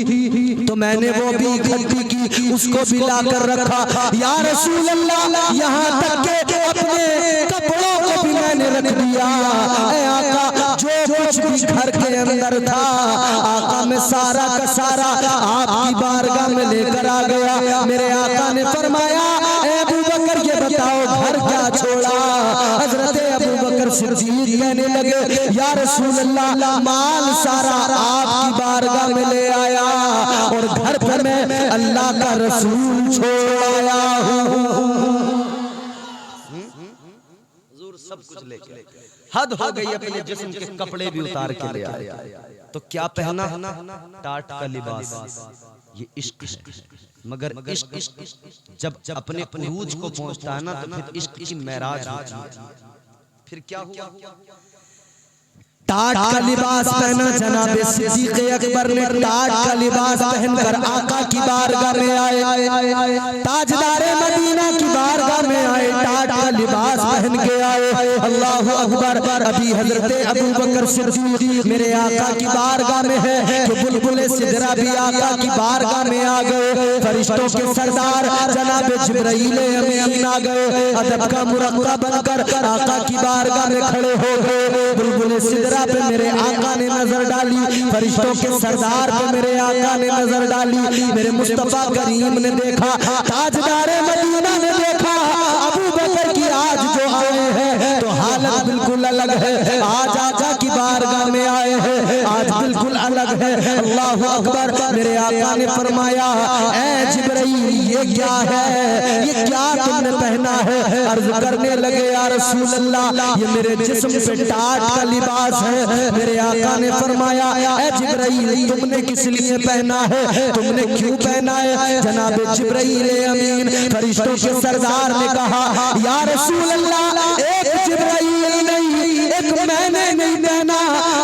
तो मैंने वो भी इकट्ठी की, उसको भी लाकर रखा। या रसूल अल्लाह, यहाँ तक के अपने कपड़ों को भी मैंने रख दिया। आका, जो कुछ भी घर के अंदर था, आका मैं सारा का सारा आपकी बारगाह में लेकर आ गया। मेरे आका ने फरमाया, अबू बकर ये बताओ घर क्या छोड़ा। हजरत अबू बकर सिद्दीक कहने लगे, या रसूल अल्लाह, माल सारा आपकी बारगाह में ले आया, और घर पर मैं अल्लाह का रसूल छोड़ आया हूँ। हद हो गई, अपने जिस्म के कपड़े भी उतार के ले आए। तो क्या पहना? टाट का लिबास। ये इश्क है। मगर इश्क जब अपने उरूज को पहुंचता है ना, तो फिर इश्क की महराज होती है। फिर क्या हुआ? टाट का लिबास पहना जनाब सिद्दीक़ अकबर ने, टाट का लिबास पहनकर आका की बारगाह में आए, ताजदार मदीना की बारगाह में आए, टाट का लिबास पहन के आए। अल्लाह अकबर। अभी हजरत अबू बकर सिद्दीक़ मेरे आका की बारगाह में है कि बुलबुल सिदरा भी आका की बारगाह में आ गए। फरिश्तों के सरदार जनाब जिब्राइल अमीन आ गए, अदब का मुरक्का बनकर आका की बारगाह में खड़े हो गए। बुलबुल सिदरा पे मेरे आका ने नजर डाली, फरिश्तों के सरदार पे मेरे आका ने नजर डाली। मेरे मुस्तफा करीम ने देखा, ताजदार मदीना ने देखा, अबू बकर की आज जो आए हैं तो हालत बिल्कुल अलग है। आज आका की बारगाह में आए हैं, आज बिल्कुल अलग है। अल्लाह अकबर। मेरे आका ने फरमाया, ऐ जिब्राइल ये क्या है, ये क्या तुमने पहना है? अर्ज करने लगे, या रसूल अल्लाह ये मेरे जिस्म पे टाट का लिबास है। मेरे आका ने फरमाया, ऐ जिब्राइल तुमने किस लिए पहना है, तुमने क्यों पहना है? जनाब जिब्राइल अमीन फरिश्तों के सरदार ने कहा, या रसूल अल्लाह एक जिब्राइल नहीं, एक मैंने नहीं पहना,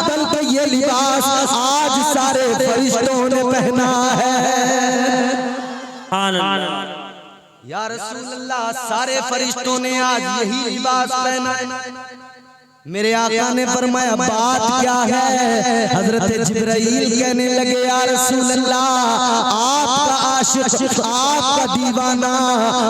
बल्कि ये लिबास आज सारे फरिश्तों ने पहना है। या रसूल अल्लाह सारे फरिश्तों ने आज यही लिबास पहना है। मेरे आका ने फरमाया, बात क्या है? हजरत जिब्राइल कहने लगे, या रसूल अल्लाह आपका आशिक, आपका दीवाना,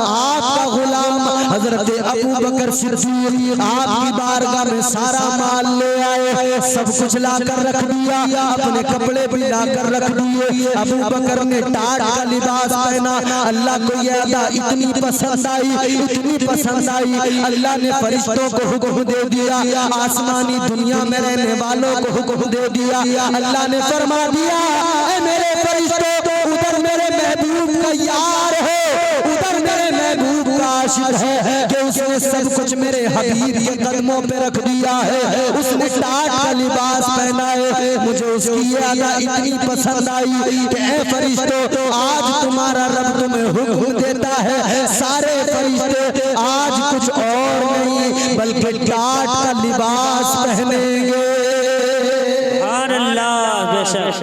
आपका गुलाम हजरत अबू बकर सिद्दीक़ आपकी बारगाह में सारा माल ले आए, सब कुछ लाकर रख दिया, अपने कपड़े भी लाकर रख दिए। अबू बकर ने टाट का लिबास पहना। अल्लाह को यह अदा इतनी पसंद आई, इतनी पसंद आई, अल्लाह ने फरिश्तों को हुक्म दे दिया, आसमानी दुनिया में रहने वालों को हुक्म दे दिया। अल्लाह ने फरमा दिया, ऐ मेरे फरिश्तों उधर मेरे महबूब का यार है, उधर मेरे महबूब का आशिक है कि उसने सब कुछ मेरे हबीब के कदमों पे रख दिया है, उसने टाट का लिबास पहना है। मुझे उसकी ये अदा इतनी पसंद आई कि ऐ फरिश्तों आज तुम्हारा रब तुम्हें हुक्म देता है, सारे फरिश्ते आज कुछ और नहीं बल्कि टाट का लिबास पहनेंगे।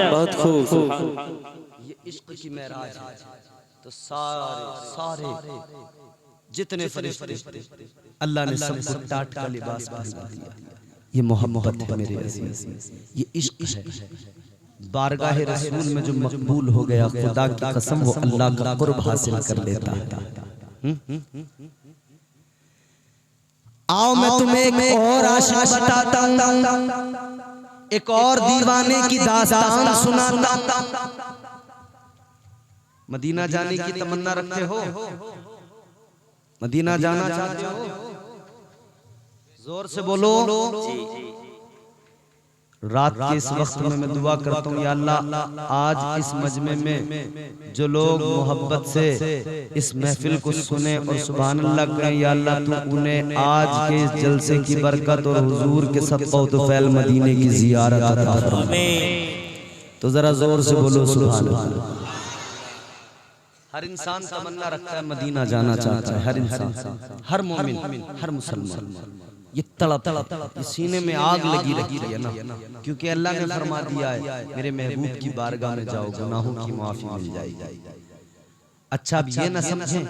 बहुत खूब। ये इश्क की महराज है। तो सारे जितने फरिश्ते अल्लाह ने सबको टाट का लिबास पहना दिया। ये मोहब्बत है मेरे अजीज, ये इश्क है। बारगाह रसूल में जो मकबूल हो गया, खुदा की कसम वो अल्लाह का कुर्ब हासिल कर लेता है। आओ मैं तुम्हें एक और आशिक बताता हूँ, एक और दीवाने की दास्तान सुनाता हूँ। मदीना जाने की तमन्ना रखते हो? मदीना जाना चाहते हो? जोर से बोलो। रात के इस वक्त में मैं दुआ करता हूँ, या अल्लाह आज इस मजमे में जो लोग मोहब्बत से इस महफिल को सुने और सुभान अल्लाह करें, या अल्लाह तू उन्हें आज के इस जलसे की बरकत और हुजूर के सदक़ा व फैल मदीने की ज़ियारत अता फरमा। तो जरा जोर से बोलो सुभान अल्लाह। हर इंसान तमन्ना रखता है, मदीना जाना चाहता है, हर इंसान, हर मोमिन, हर मुसलमान। ये तड़प सीने में आग लगी रही है ना, क्योंकि अल्लाह ने फरमा दिया है मेरे महबूब की बारगाह में जाओ, गुनाहों की माफी मिल जाएगी। अच्छा अब ये ना समझें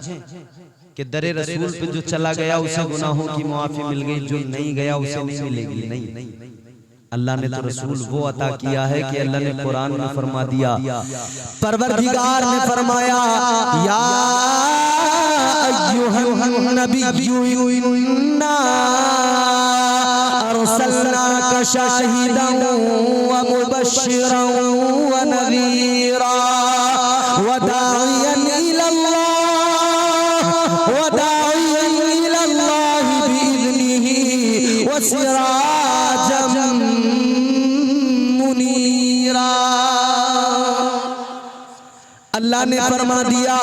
कि दरे रसूल पे जो चला गया उसे गुनाहों की माफी मिल गई, जो नहीं गया उसे नहीं मिलेगी। नहीं, अल्लाह ने तो रसूल वो अता किया है कि अल्लाह ने कुरान में फरमा दिया, परवरदिगार ने फरमाया, या अय्युहन नबिय्यु इन्ना अरसलनाका शाहिदन व मुबश्शिरन व नज़ीरा व दाइयन इलल्लाह बिइज़निही व सिराजम मुनीरा। अल्लाह ने फरमा दिया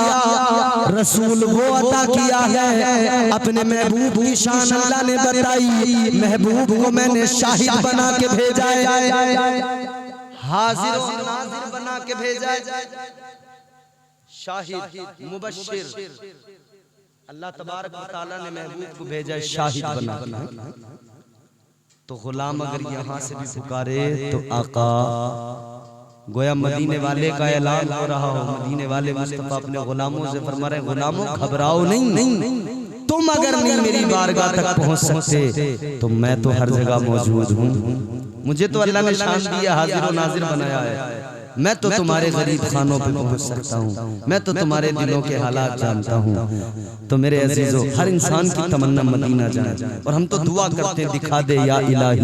रसूल वो अता किया है अपने महबूब की शान अल्लाह ने बताई, महबूब को मैंने शाहिद बना के भेजा है, हाजिर और नाजिर बना के भेजा है, शाहिद मुबश्शिर। अल्लाह तबारक व तआला ने महबूब को भेजा है शाहिद बना के। तो गुलाम अगर यहाँ से भी पुकारे तो आका, गोया मदीने वाले का ऐलान हो रहा हो, मदीने वाले मुस्तफा अपने गुलामों से फरमा रहे गुलामों घबराओ नहीं, तुम अगर नहीं मेरी बारगाह तक पहुंच सकते तो मैं तो हर जगह मौजूद हूँ। मुझे तो अल्लाह ने शान दिया, हाजिर और नाजिर बनाया है, मैं तो तुम्हारे गरीब खानों पे पहुंच सकता हूँ, मैं तो तुम्हारे दिलों के हालात जानता हूँ। तो मेरे अजीजों, हर इंसान की तमन्ना मदीना जाए, और हम तो दुआ करते दिखा दे या इलाही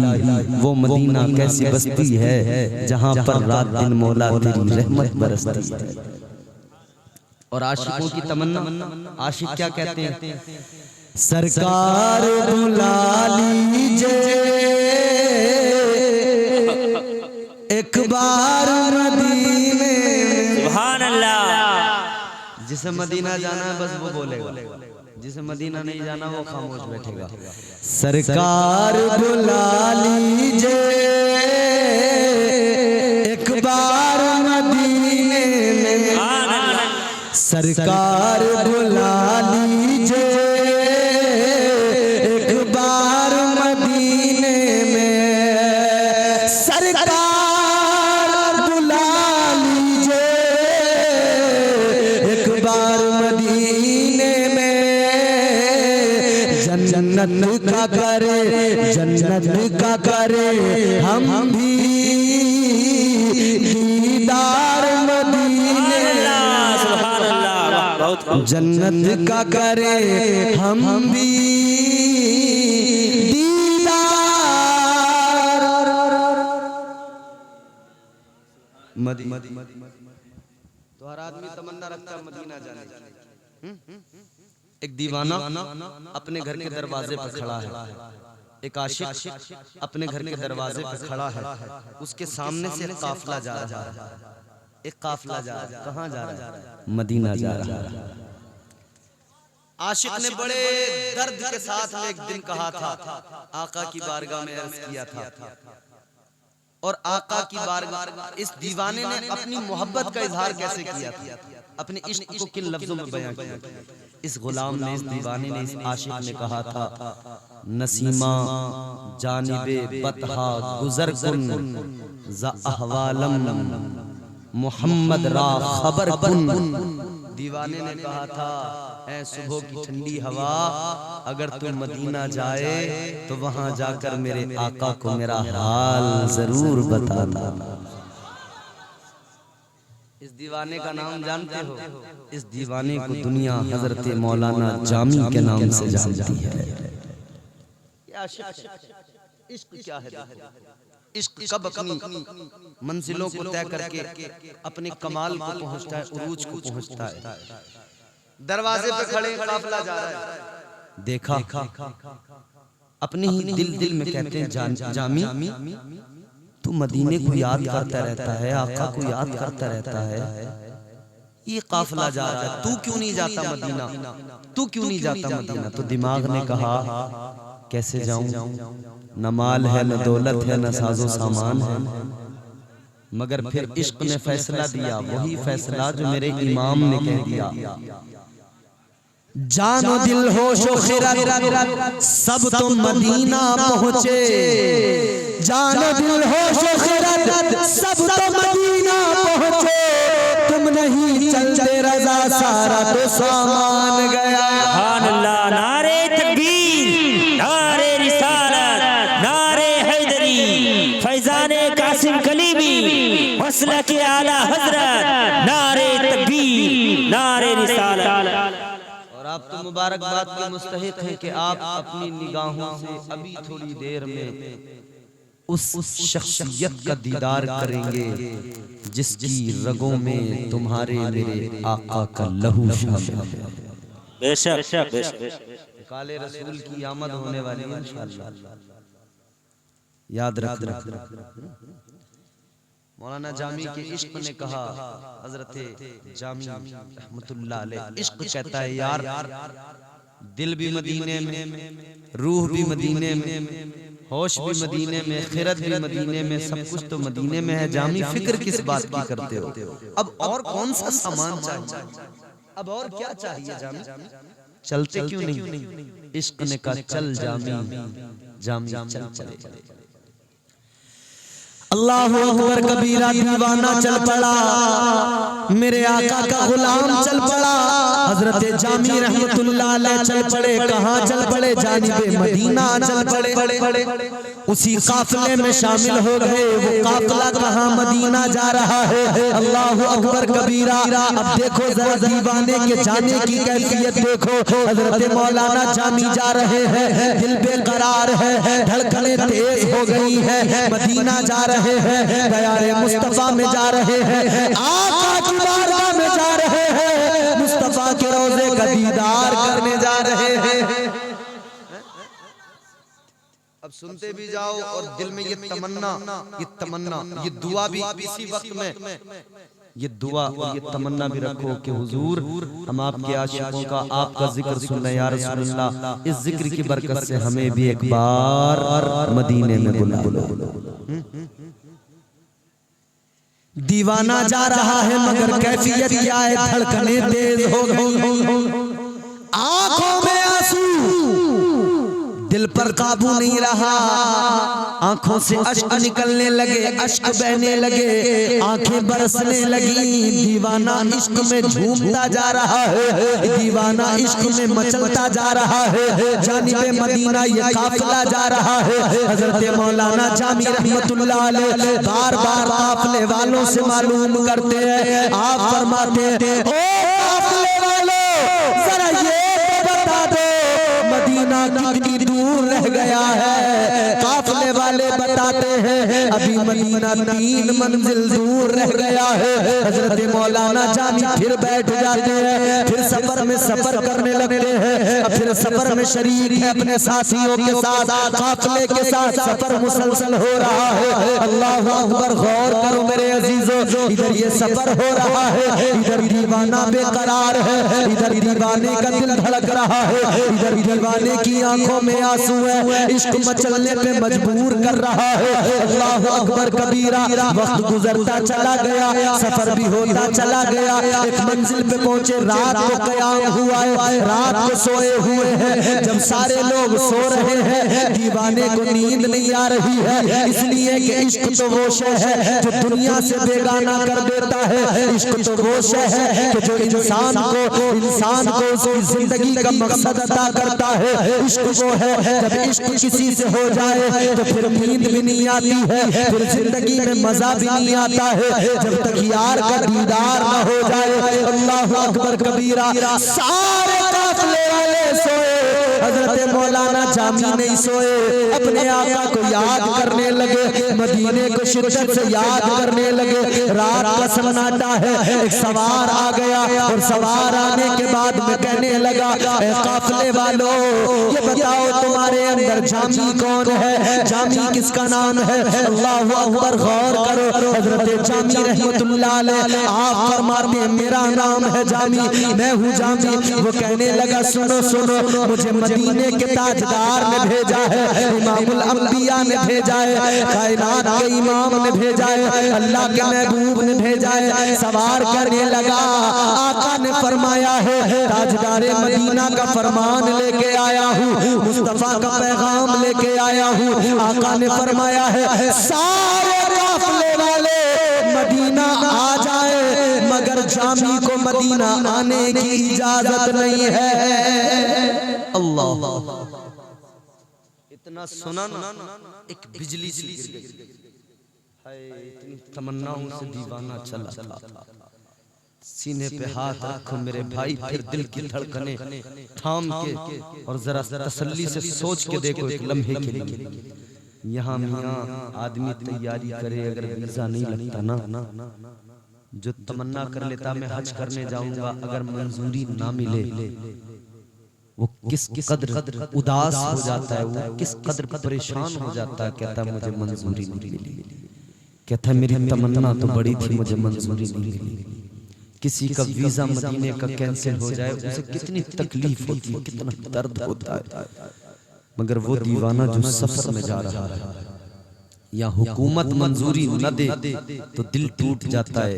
वो मदीना कैसी बस्ती है जहाँ पर रात दिन मौला तेरी रहमत बरसती है। और आशिकों की तमन्ना, आशिक क्या कहते हैं? सरकार बुला लीजिए एक बार मदीने। सुभान अल्लाह। जिसे मदीना जाना है बस वो बोलेगा, जिसे मदीना नहीं जाना वो खामोश बैठेगा। सरकार बुला लीजिए एक बार मदीने में, सरकार बुला लीजिए एक बार मदीने में, सरकार बुला लीजिए एक बार मदीने में। जन्नत का करे, जन्नत का करे हम भी दीदार मदीने, जन्नत का करे हम भी दीदार। तो हर आदमी तमन्ना रखता है मदीना जाने की। एक दीवाना अपने घर के दरवाजे पर खड़ा है, एक आशिक अपने घर के दरवाजे पर खड़ा है, उसके सामने से काफिला जा रहा है, एक काफिला जा रहा है, कहाँ जा रहा है? मदीना जा रहा है। आशिक ने बड़े दर्द के साथ में एक दिन कहा था, आका की बारगाह में अर्ज किया था, और आका की बारगाह, इस दीवाने ने अपनी मोहब्बत का इजहार कैसे किया था, अपने इश्क को किन लफ्जों में बयां किया। इस गुलाम ने, इस दीवाने ने, इस आशिक ने कहा था, नसीमा जानिबे बतहा गुजर कुन ज़ा अहवालम मोहम्मद रा खबर कुन। दीवाने ने कहा था, ऐ सुबह की ठंडी हवा, अगर तू मदीना जाए तो वहां जाकर मेरे आका को मेरा हाल जरूर बताना। इस दीवाने का नाम जानते हो? इस दीवाने को दुनिया हजरत मौलाना जामी के नाम से जानती है। इश्क क्या है? इश्क कब अपनी मंजिलों को तय करके अपने कमाल को पहुंचता है, उरूज को पहुंचता है। दरवाजे पे खड़े काफिला जा रहा है, देखा अपने ही दिल में कहते हैं, जामी तू मदीने को याद करता रहता है, आका को याद करता रहता है, ये काफिला जा रहा है, तू क्यों नहीं जाता मदीना, तू क्यों नहीं जाता मदीना? तो दिमाग ने कहा, कैसे जाऊं, न माल है, न दौलत है, न साजो सामान है। मगर फिर इश्क ने फैसला दिया, वही फैसला जो मेरे इमाम ने कह दिया, जानो दिल होशो खिरत सब तो मदीना पहुँचे, जानो दिल होशो खिरत सब तो मदीना पहुँचे, तुम नहीं चलते रजा सारा तो सामान गया। सुभान अल्लाह। नारे तकबीर, नारे रिसालत, नारे हैदरी, फैजाने कासिम कलीमी, मसलक आला हजरत, नारे तकबीर, नारे रिसालत। और आप तो मुबारकबाद के मुस्तहिक हैं कि आप अपनी निगाहों से अभी थोड़ी देर में उस शख्सियत का दीदार करेंगे जिसकी रगों में तुम्हारे मेरे आका का लहू शामिल है। बेशक काले रसूल की आमद होने वाली है इंशाअल्लाह, याद रख। मौलाना जामी के इश्क ने कहा, हजरत जामी रहमतुल्लाह अलैह, इश्क कहता है यार दिल भी मदीने में, रूह भी मदीने में, होश भी मदीने में, खिरत भी मदीने में, सब कुछ तो मदीने में है। जामी फिक्र किस बात की करते हो? अब और कौन सा सामान चाहिए? अब और क्या चाहिए जामी? चलते क्यों नहीं? इश्क ने कहा चल जामी, जामी चल चले। अल्लाह अकबर कबीरा दीवाना चल पड़ा, मेरे आका का गुलाम चल पड़ा। हजरत जामी रहमतुल्लाह अलैह चल पड़े। कहाँ चल पड़े? जानिबे मदीना चल पड़े। उसी काफिले में शामिल हो गए। वो काफिला कहाँ? मदीना जा रहा है। अल्लाह अकबर कबीरा। अब देखो जरा दीवाने के जाने की कैफियत देखो। हजरत मौलाना जामी जा रहे हैं, दिल बेकरार है, धड़कनें तेज हो गई है, मदीना जा रहे हैं, दयारे मुस्तफा में जा रहे हैं, आका की बारगाह में जा रहे हैं, मुस्तफा के रोजे का दीदार करने जा रहे हैं। अब सुनते भी जाओ और दिल में ये तमन्ना, ये दुआ भी इसी वक्त में, ये दुआ और ये तमन्ना भी रखो कि हुजूर हम आपके आशिकों का आपका जिक्र सुन रहे हैं या रसूलुल्लाह, इस जिक्र की बरकत से हमें भी एक बार मदीने में बुला लो। दीवाना जा रहा है मगर कैफियत क्या है? धड़कनें तेज हो गई, आंखों में आंसू, दिल पर काबू नहीं रहा, आंखों से अश्क निकलने लगे, अश्क बहने लगे, आंखें बरसने लगी। दीवाना इश्क में झूमता जा रहा है, दीवाना इश्क में मचलता जा रहा है। जानिबे मदीना ये काफिला जा रहा है। हजरत मौलाना जामी रहमतुल्लाह अलैह बार बार काफिले वालों से मालूम करते हैं। आप फरमाते हैं, ओ काफिले वालों जरा ये बता दो मदीना कितनी दूर रह गया है? काफिले वाले बताते हैं अभी मदीना 3 मंजिल दूर रह गया है। हजरत मौलाना जामी फिर बैठ जाते हैं, फिर सफर में सफर करने लगते हैं, फिर सफर में शरीक है अपने साथियों के साथ, काफिले के साथ सफर मुसलसल हो रहा है। अल्लाह अकबर, गौर करो मेरे अजीजों, इधर ये सफर हो रहा है, इधर दीवाना बेकरार है, इधर दीवाने का दिल धड़क रहा है, इधर दीवाने की आंखों में आंसू है, इश्क मचलने पे मजबूर कर रहा है। अल्लाह अकबर कबीरा। वक्त गुजरता चला गया, सफर भी होता चला गया, एक मंजिल पे पहुंचे, रात को कयाम हुआ है, रात को सोए हुए हैं। जब सारे लोग सो रहे हैं, दीवाने को नींद नहीं आ रही है, इसलिए कि इश्क तो वो शय है जो दुनिया से बेगाना कर देता है। इश्क तो वो शय है कि जो इंसान को उसकी जिंदगी का मकसद अता करता है। इश्क वो है जब इश्क किसी से हो जाए तो फिर नींद भी नहीं आती है, फिर जिंदगी में मजा भी नहीं आता है, जब तक यार का दीदार न हो जाए। अल्लाह अकबर कबीरा। सारे काफिले वाले सोए, हजरत मौलाना जामी नहीं सोए, अपने आका को याद करने लगे, मदीने को शिद्दत से याद करने लगे। रात का सन्नाटा है, एक सवार आ गया और सवार आने के बाद में कहने लगा, काफिले वालों ये बताओ तुम्हारे अंदर जामी कौन है? जामी किसका नाम है? अल्लाह अकबर, गौर करो। हजरत जामी रहमतुल्लाह अलैह आप फरमाते हैं मेरा नाम है जामी, मैं हूँ जामी। वो कहने लगा सुनो सुनो, मुझे मदीने के ताजदार ने भेजा है, इमामुल अंबिया ने भेजा है, कायनात के इमाम ने भेजा है, अल्लाह के महबूब ने भेजा है। सवार करने लगा, आका ने फरमाया है ताजदारे मदीना का फरमान लेके आया हूँ, मुस्तफा का पैगाम लेके आया हूँ। आका ने फरमाया है सारे काफिले वाले मदीना आ जाए, मगर जामी को मदीना आने की इजाजत नहीं है। अल्लाह, इतना सुना ना, एक बिजली सी गिर गई। हाय, इतनी तमन्नाओं से दीवाना चला था। सीने पे हाथ रखो मेरे भाई, फिर दिल की धड़कने थाम के और जरा तसल्ली से सोच के देखो एक लम्हे के लिए। यहाँ मियाँ आदमी तैयारी करे, अगर वीजा नहीं लगता ना, जो तमन्ना कर लेता मैं हज करने जाऊंगा, अगर मंजूरी ना मिले वो किस कदर उदास हो जाता है, वो किस कदर परेशान हो जाता है, कहता मुझे मंजूरी नहीं मिली। कहता है मेरी तमन्ना तो बड़ी थी, मुझे मंजूरी नहीं मिली। किसी का वीजा मदीने का कैंसिल हो जाए उसे कितनी तकलीफ होती है, कितना दर्द होता है, मगर वो दीवाना जो सफर में जा रहा है या हुकूमत मंजूरी न दे तो दिल टूट जाता है,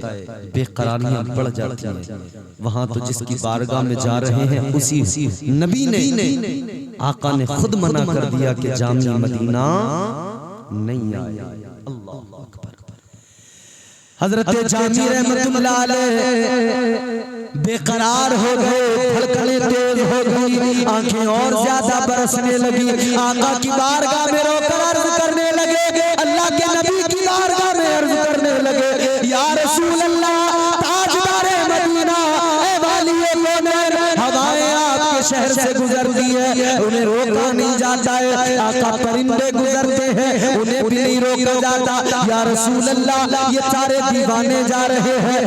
बेकरारियां बढ़ जाती हैं। वहां तो जिसकी बारगाह में जा रहे हैं उसी नबी ने, आका ने खुद मना कर दिया कि जामी मदीना नहीं आया। अल्लाह अकबर। हजरत जामी रहमतुल्लाह अलैह बेकरार हो गए, धड़कनें तेज हो गई, आंखें और ज्यादा बरसने लगी। आका की बारगाह में रोकर अर्ज करने लगे, अल्लाह के नबी की बारगाह में अर्ज करने लगे, या रसूल अल्लाह, ताजदारे मदीना, ए वालिए मोमिन, हवाएं आपके शहर से गुजरती है, उन्हें रोका नहीं जाता है। आका परिंदे गुजरते हैं, उन्हें भी नहीं रोका जाता। या रसूल अल्लाह, ये सारे दीवाने जा रहे हैं,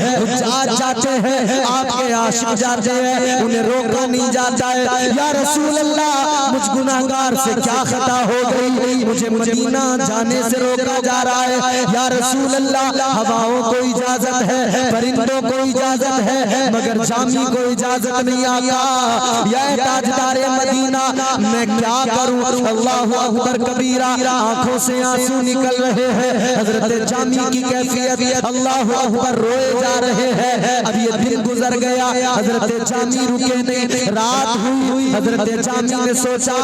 जाते हैं, आपके आशिक जाते हैं, उन्हें रोका नहीं जाता है। या रसूल अल्लाह, मुझ गुनाहगार से क्या खता हो गई, मुझे मदीना जाने से रोका जा रहा है। या रसूल अल्लाह, हवाओं को इजाजत है, परिंदों को इजाजत है, मगर जामी को इजाजत नहीं। आका या ताजदारे मदीना, मैं क्या करूं? अल्लाहु अकबर कबीरा, आंखों से आंसू निकल रहे हैं। हजरत जामी की कैफियत, अल्लाहु अकबर, रोए जा रहे हैं। अब ये दिन गुजर गया, हजरत जामी रुके नहीं, रात हुई। हजरत जामी ने सोचा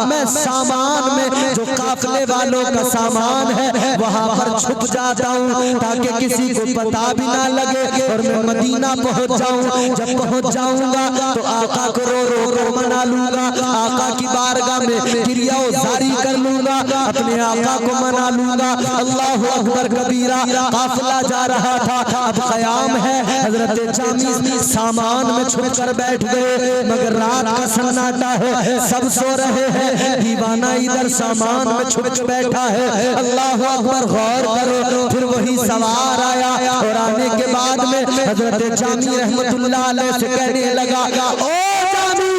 मैं सामान में जो काफिले वालों का सामान है वहां पर छुप जाता हूँ ताकि किसी को पता भी ना लगे और मैं मदीना पहुंच जाऊं। जब पहुंच जाऊंगा तो आका को रो रो कर मना लूंगा, आका की बारगाह में क्रिया जारी कर लूंगा, अपने आका को मना लूंगा। अल्लाहु अकबर कबीरा। काफिला जा रहा था, अब क़याम है। हजरत जामी सामान में छुप कर बैठ गए, मगर रात का सन्नाटा है, सब सो रहे हैं, दीवाना इधर सामान में छुप बैठा है। अल्लाहु अकबर, गौर करो। फिर वही सवार आया और आने के बाद में हजरत जामी रहमतुल्लाह अलैह से कहने लगा, ओ जामी,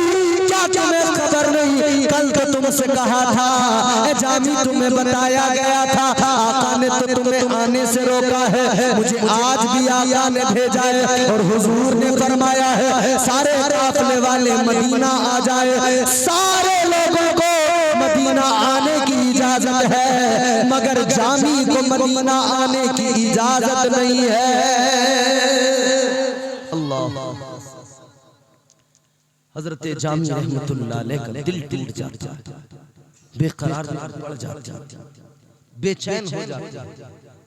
क्या तुम्हें खबर नहीं, कल तो तुमसे कहा था, ए जामी तुम्हें बताया गया था, आका ने तो तुम्हें आने से रोका है, मुझे आज भी आका ने भेजा है और हुजूर ने फरमाया है सारे काफिले वाले मदीना आ जाए, सारे लोगों को मदीना आने की इजाजत है, मगर जामी को मदीना आने की इजाजत नहीं है। अल्लाह। हजरत जामी रहमतुल्लाह अलैह का दिल टूट जाता, बेकरार पड़ जाता, बेचैन हो जाता।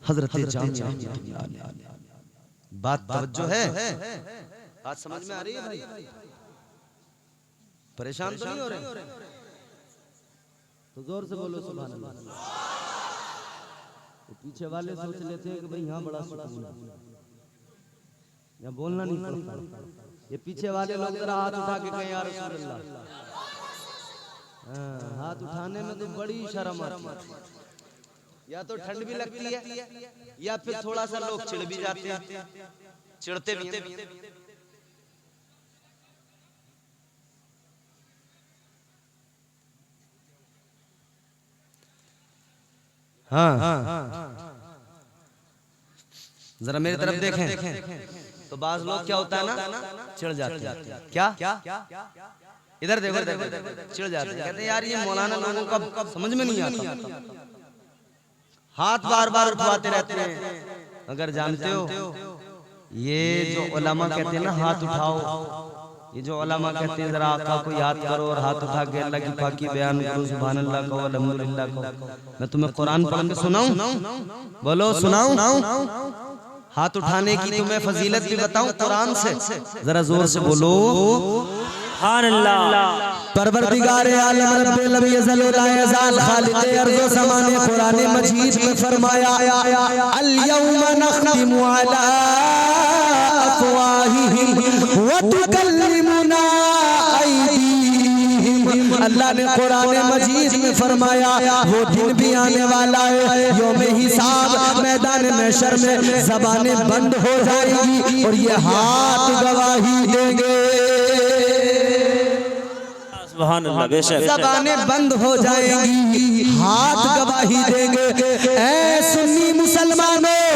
हजरत जामी रहमतुल्लाह अलैह, बात तवज्जो है, बात समझ में आ रही है भाई? परेशान तो नहीं हो रहे? तो जोर से बोलो सुभान अल्लाह। पीछे वाले सोच लेते हैं कि भाई यहाँ बड़ा सुकून है, यहाँ बोलना नहीं पड़ता। ये पीछे वाले लोग जरा हाथ उठा के कहें या रसूल अल्लाह, हाथ उठाने में तो बड़ी शर्म आती है। या तो ठंड भी लगती है या फिर थोड़ा सा लोग चिढ़ भी जाते हैं, चिढ़ते भी हैं। हाँ, जरा मेरी तरफ देखें तो बाज लोग क्या होता है ना, चिढ़ जाते हैं। क्या इधर देखो, चिढ़ जाते हैं, कहते हैं यार ये मौलाना लोगों का समझ में नहीं आता, हाथ बार बार उठवाते रहते हैं। अगर जानते हो ये जो उलमा कहते हैं ना हाथ उठाओ, ये जो उलमा कहते हैं जरा आका को याद करो और हाथ उठा के अल्लाह की पाकी बयान करो, सुभान अल्लाह कहो, अल्हम्दुलिल्लाह कहो। मैं तुम्हें कुरान पढ़ के सुनाऊं? बोलो सुनाऊं? हाथ उठाने की तुम्हें फजीलत भी बताऊं कुरान से? जरा जोर से बोलो सुभान अल्लाह। परवरदिगार आलम रब्बिल लम यज़ल व ला यज़ाल खालिक़े अर्ज़ ज़माने कुरान मजीद में फरमाया, अल यौमा नख्तिमु अला अफ़वाहिहिम व तुकल्लिमुना अयदीहिम। अल्लाह ने कुरान मजीद में फरमाया वो दिन भी आने वाला है, यौम हिसाब, मैदान महशर में ज़बानें बंद हो जाएंगी और ये हाथ गवाही देंगे। ज़बानें बंद हो जाएंगी, हाथ गवाही देंगे। ऐ सुन्नी मुसलमानों,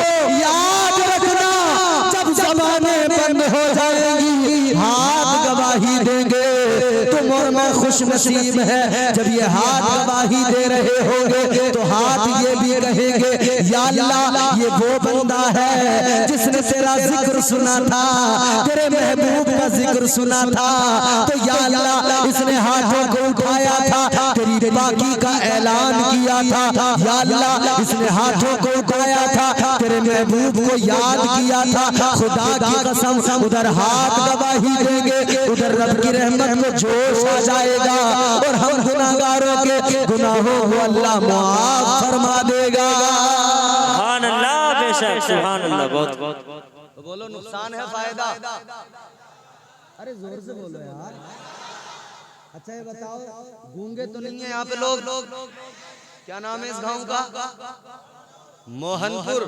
खुश नसीब है जब ये हाथ गवाही दे रहे होंगे तो हाथ ये भी कहेंगे या अल्लाह ये वो बंदा है जिसने तेरा जिक्र सुना था, तेरे महबूब का जिक्र सुना था। तो या अल्लाह इसने हाथों को उठाया था, तेरी पाकी का ऐलान किया था। या अल्लाह इसने हाथों को उठाया था, तेरे महबूब को याद किया था। खुदा की कसम उधर हाथ गवाही देंगे, उधर रब की रहमत को जोश आ जाएगा और हम गुनाहगारों के गुनाहों को अल्लाह माफ फरमा देगा। सुभान अल्लाह, बेशक सुभान अल्लाह। बहुत तो बोलो नुकसान है फायदा? अरे जोर से बोलो यार। अच्छा ये बताओ, गूंगे तो नहीं है यहाँ पे लोग? क्या नाम है इस गांव का? मोहनपुर।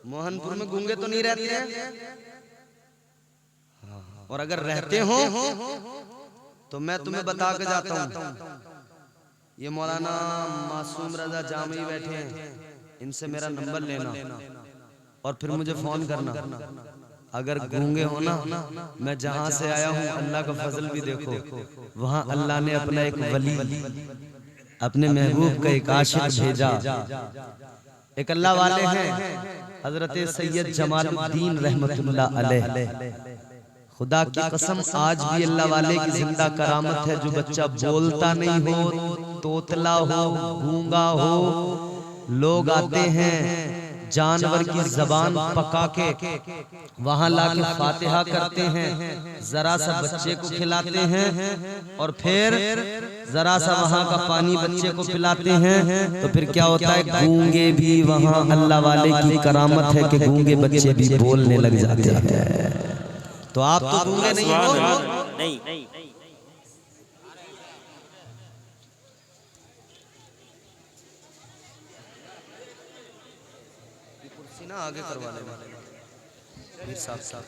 मोहनपुर में गूंगे तो नहीं रहते हैं? और अगर रहते हो तो मैं तुम्हें बता के जाता हूँ, ये मौलाना मासूम रजा जामी बैठे हैं, इनसे मेरा नंबर लेना और फिर मुझे फोन करना। अगर गूंगे हो ना, मैं जहां से आया हूँ अल्लाह का फजल भी देखो, वहां अल्लाह ने अपना एक वली, अपने महबूब का एक आशिक भेजा। एक अल्लाह वाले हैं हजरत सैयद जमालुद्दीन रहमतुल्लाह अलैह। खुदा की कसम आज भी अल्लाह वाले की जिंदा करामत है, जो बच्चा बोलता नहीं हो, तोतला हो, गूंगा हो, लोग आते हैं जानवर की जबान पका के वहां लाके फातिहा करते हैं, जरा सा बच्चे को खिलाते हैं और फिर जरा सा वहां का पानी बच्चे को पिलाते हैं। तो फिर क्या होता है, गूंगे भी वहां अल्लाह वाले की करामत है कि गूंगे बच्चे भी बोलने लग जाते हैं। तो आप तो गूंगे नहीं हो? नहीं। कुर्सी ना आगे करवा लेना साहब।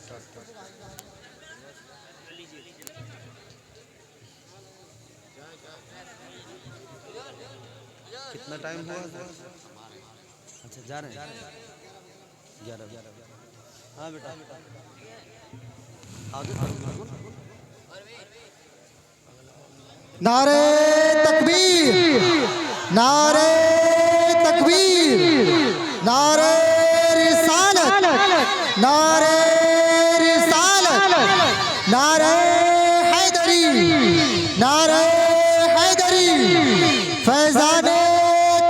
कितना टाइम हुआ? अच्छा जा रहे हैं 11। हाँ बेटा आगे नारे तकबीर, नारे तकबीर, नारे रिसालत, नारे रिसालत, नारे हैदरी, नारे हैदरी, फैजाने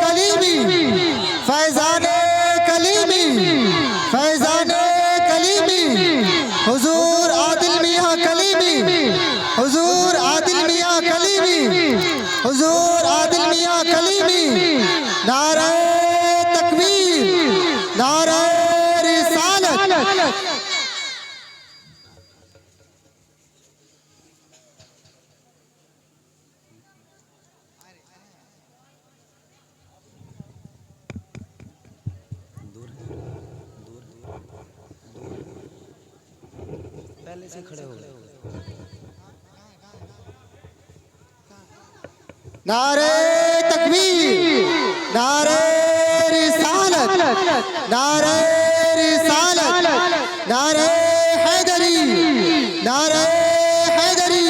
कलीमी, फैजाने कलीमी, फैजाने कलीमी, हुजूर आदिल मियां कलीमी, हुजूर आदिल मियां कलीमी, हुजूर आदिल मियां कलीमी। नारे तकबीर, नारे रिसालत। पहले से खड़े हो गए। नारे तकबीर, नारे रिसालत, नारे रिसालत, नारे हैदरी, नारे हैदरी,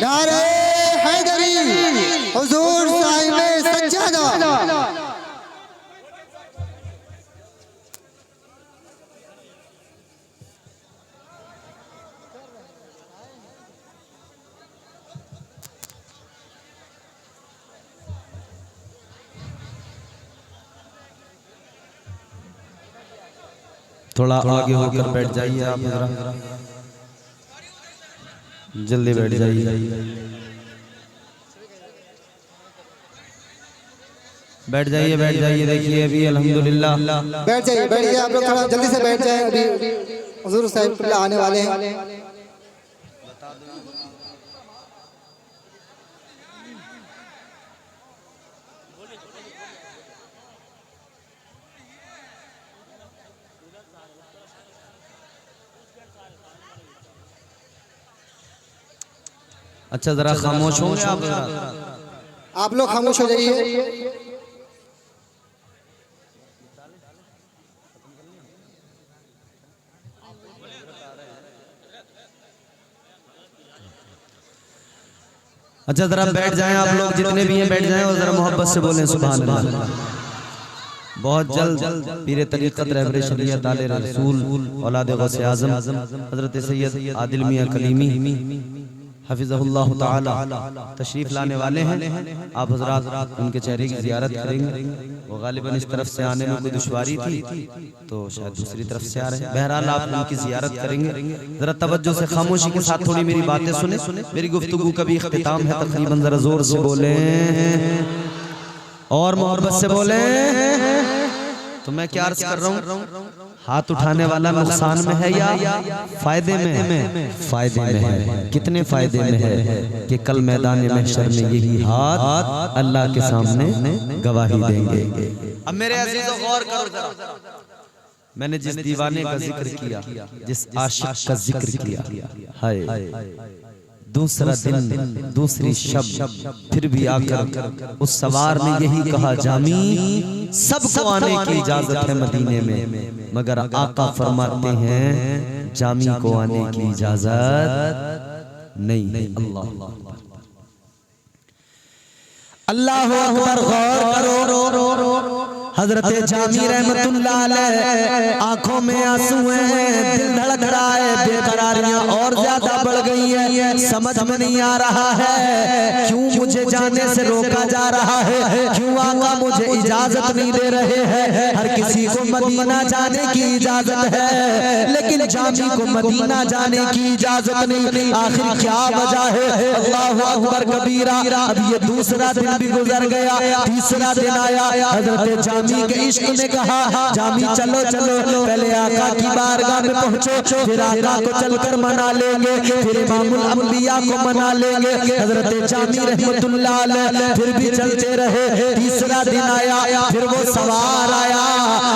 नारे हैदरी, हुजूर साहिब सज्जादा। थोड़ा आगे होकर बैठ जाइए आप, जरा जल्दी बैठ जाइए। बैठ जाइए, बैठ जाइए। देखिए अभी अल्हम्दुलिल्लाह बैठ जाइए आप लोग, थोड़ा जल्दी से बैठ जाए, अभी हुजूर साहिब आने वाले हैं। अच्छा जरा खामोश होंगे आप लोग खामोश हो जाइए। अच्छा जरा बैठ जाएं आप लोग जितने भी हैं, बैठ जाएं और जरा मोहब्बत से बोलें सुभान अल्लाह। बहुत जल्द पीर तरीक़त रहबर शरीयत आले रसूल औलाद गौसे आज़म हज़रत सैयद आदिल मियां कलीमी हफिज़हुल्लाह ताला तशरीफ़ लाने वाले हैं। आप हज़रात उनके चेहरे की ज़ियारत करेंगे। वो गालिबन इस तरफ से आने में कोई दुश्वारी थी तो शायद दूसरी तरफ से आ रहे हैं। बहरहाल आप उनकी ज़ियारत करेंगे। ज़रा तवज्जो से खामोशी के साथ थोड़ी मेरी बातें सुने। मेरी गुफ्तगू का भी इख्तिताम है तकरीबन, ज़रा ज़ोर से बोलें और मोहब्बत से बोलें। तो मैं क्या अर्ज कर रहा हूँ, हाथ उठाने वाला नुकसान में है या फायदे में? फायदे में है। कितने फायदे में है कि कल मैदान महशर में यही हाथ अल्लाह के सामने गवाही देंगे। अब मेरे अज़ीज़ों गौर करो जरा, मैंने जिस दीवाने का जिक्र किया, जिस आशिक का जिक्र किया, हाय दूसरा दिन दूसरी शब फिर भी आकर उस सवार ने यही कहा, जामी सबको आने की इजाजत है मदीने में, मगर आका फरमाते हैं जामी को आने की इजाजत नहीं। अल्लाह अकबर। गौर करो, हजरत जामी रहमतुल्लाह अलैह आंखों में आंसू हैं, दिल धड़क रहा है, बेकरारियां और ज्यादा बढ़ गई हैं। समझ में नहीं आ रहा है क्यों मुझे जाने से रोका जा रहा है, क्यों आका मुझे इजाजत नहीं दे रहे हैं। हर किसी को मदीना जाने की इजाजत है लेकिन जामी को मदीना जाने की इजाजत नहीं। आखिर क्या वजह है? अल्लाह अकबर कबीरा। अब ये दूसरा दिन भी गुजर गया, तीसरा दिन आया। हजरत जामी के इश्क ने कहा, जामी चलो चलो पहले आका की बारगाह में पहुंचो, फिर आका को चलकर मना लेंगे, फिर इमामुल अंबिया को मना लेंगे। हजरत जामी रहमतुल्लाह अलैह फिर भी चलते रहे। तीसरा दिन आया, फिर वो सवार आया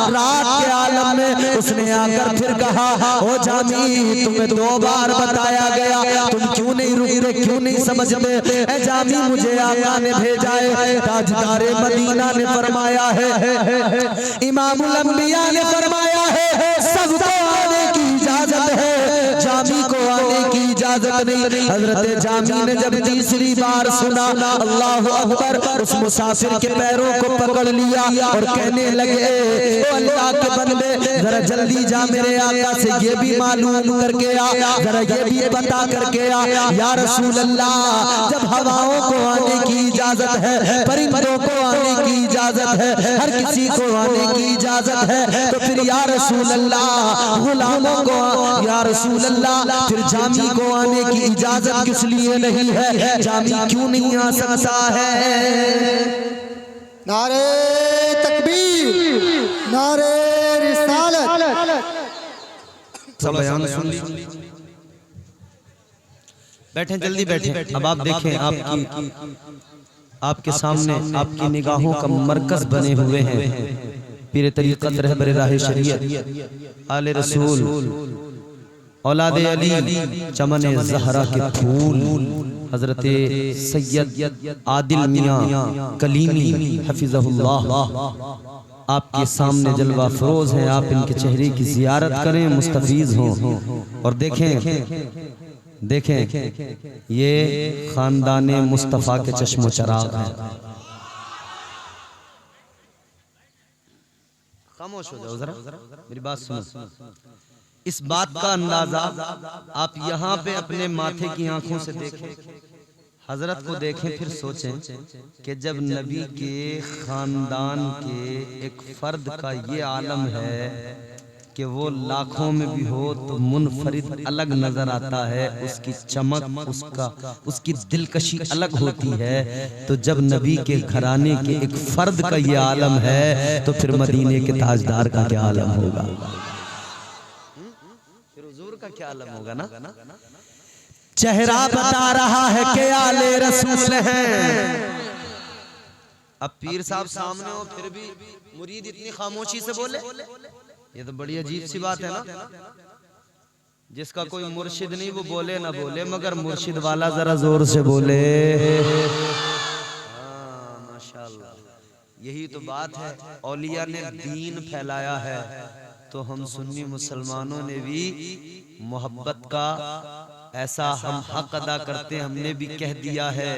रात के आलम में। उसने आकर फिर कहा, ओ जामी तुम्हें 2 बार बताया गया, तुम क्यों नहीं रुक रहे, क्यों नहीं समझ में? ए जामी मुझे आका ने भेजा है, ताजदारे मदीना ने फरमाया है, इमामुल अंबिया ने फरमाया है सबको आने की इजाजत है, जामी को आने की इजाजत नहीं। हजरत जामी ने जब तीसरी बार सुना, अल्लाह अकबर, उस मुसाफिर के पैरों को पकड़ लिया और कहने लगे, ओ अल्लाह के बंदे जरा जल्दी जा, मेरे आका से ये भी मालूम करके आ, जरा ये भी पता करके आ या रसूल अल्लाह, जब हवाओं को आने की इजाजत है, परिंदों को आने की इजाजत है, हर किसी को आने की इजाजत है, तो फिर या रसूल अल्लाह गुलामों को, या रसूल अल्लाह फिर जामी को आने की इजाजत किस लिए नहीं है? जामी क्यों नहीं आ सकता है? नारे तकबीर, नारे रिसालत। सब बयान सुन लीजिए, बैठे जल्दी बैठे। अब आप देखें, आपके सामने आपकी निगाहों का मरकज बने हुए हैं पीर तरीक़त रहबर राह शरीयत आले रसूल औलादे अली चमन ज़हरा के फूल हजरत सैयद आदिल मियां कलीमी हफिज़हुल्लाह आपके सामने जलवा फरोज हैं। आप इनके चेहरे की ज़ियारत करें, मुस्तफीज़ हों और देखें ये खानदाने मुस्तफ़ा के चश्मो चराग हैं। खामोश हो जाओ जरा, मेरी बात सुनो। इस बात का अंदाजा आप यहाँ पे अपने माथे की आंखों से देखें, हजरत को देखें, फिर सोचें कि जब नबी के खानदान के एक फर्द का ये आलम है कि वो लाखों में भी हो तो मुनफरिद अलग नजर आता है, उसकी चमक, उसकी दिलकशी अलग होती है, तो जब नबी के घराने के एक फर्द का ये आलम है तो फिर मदीने के ताजदार का क्या आलम होगा? फिर हुजूर का क्या आलम होगा ना? चेहरा बता रहा है कि आले रसूल हैं। अब पीर साहब सामने हो फिर भी मुरीद इतनी खामोशी से बोले, ये तो बड़ी अजीब सी बात है ना। जिसका कोई मुर्शिद नहीं वो बोले ना बोले, मगर मुर्शिद वाला जरा जोर से बोले। माशाल्लाह, यही तो बात है। औलिया ने दीन फैलाया है तो हम सुन्नी मुसलमानों ने भी मोहब्बत का ऐसा हम हक अदा करते हैं। हमने भी कह दिया है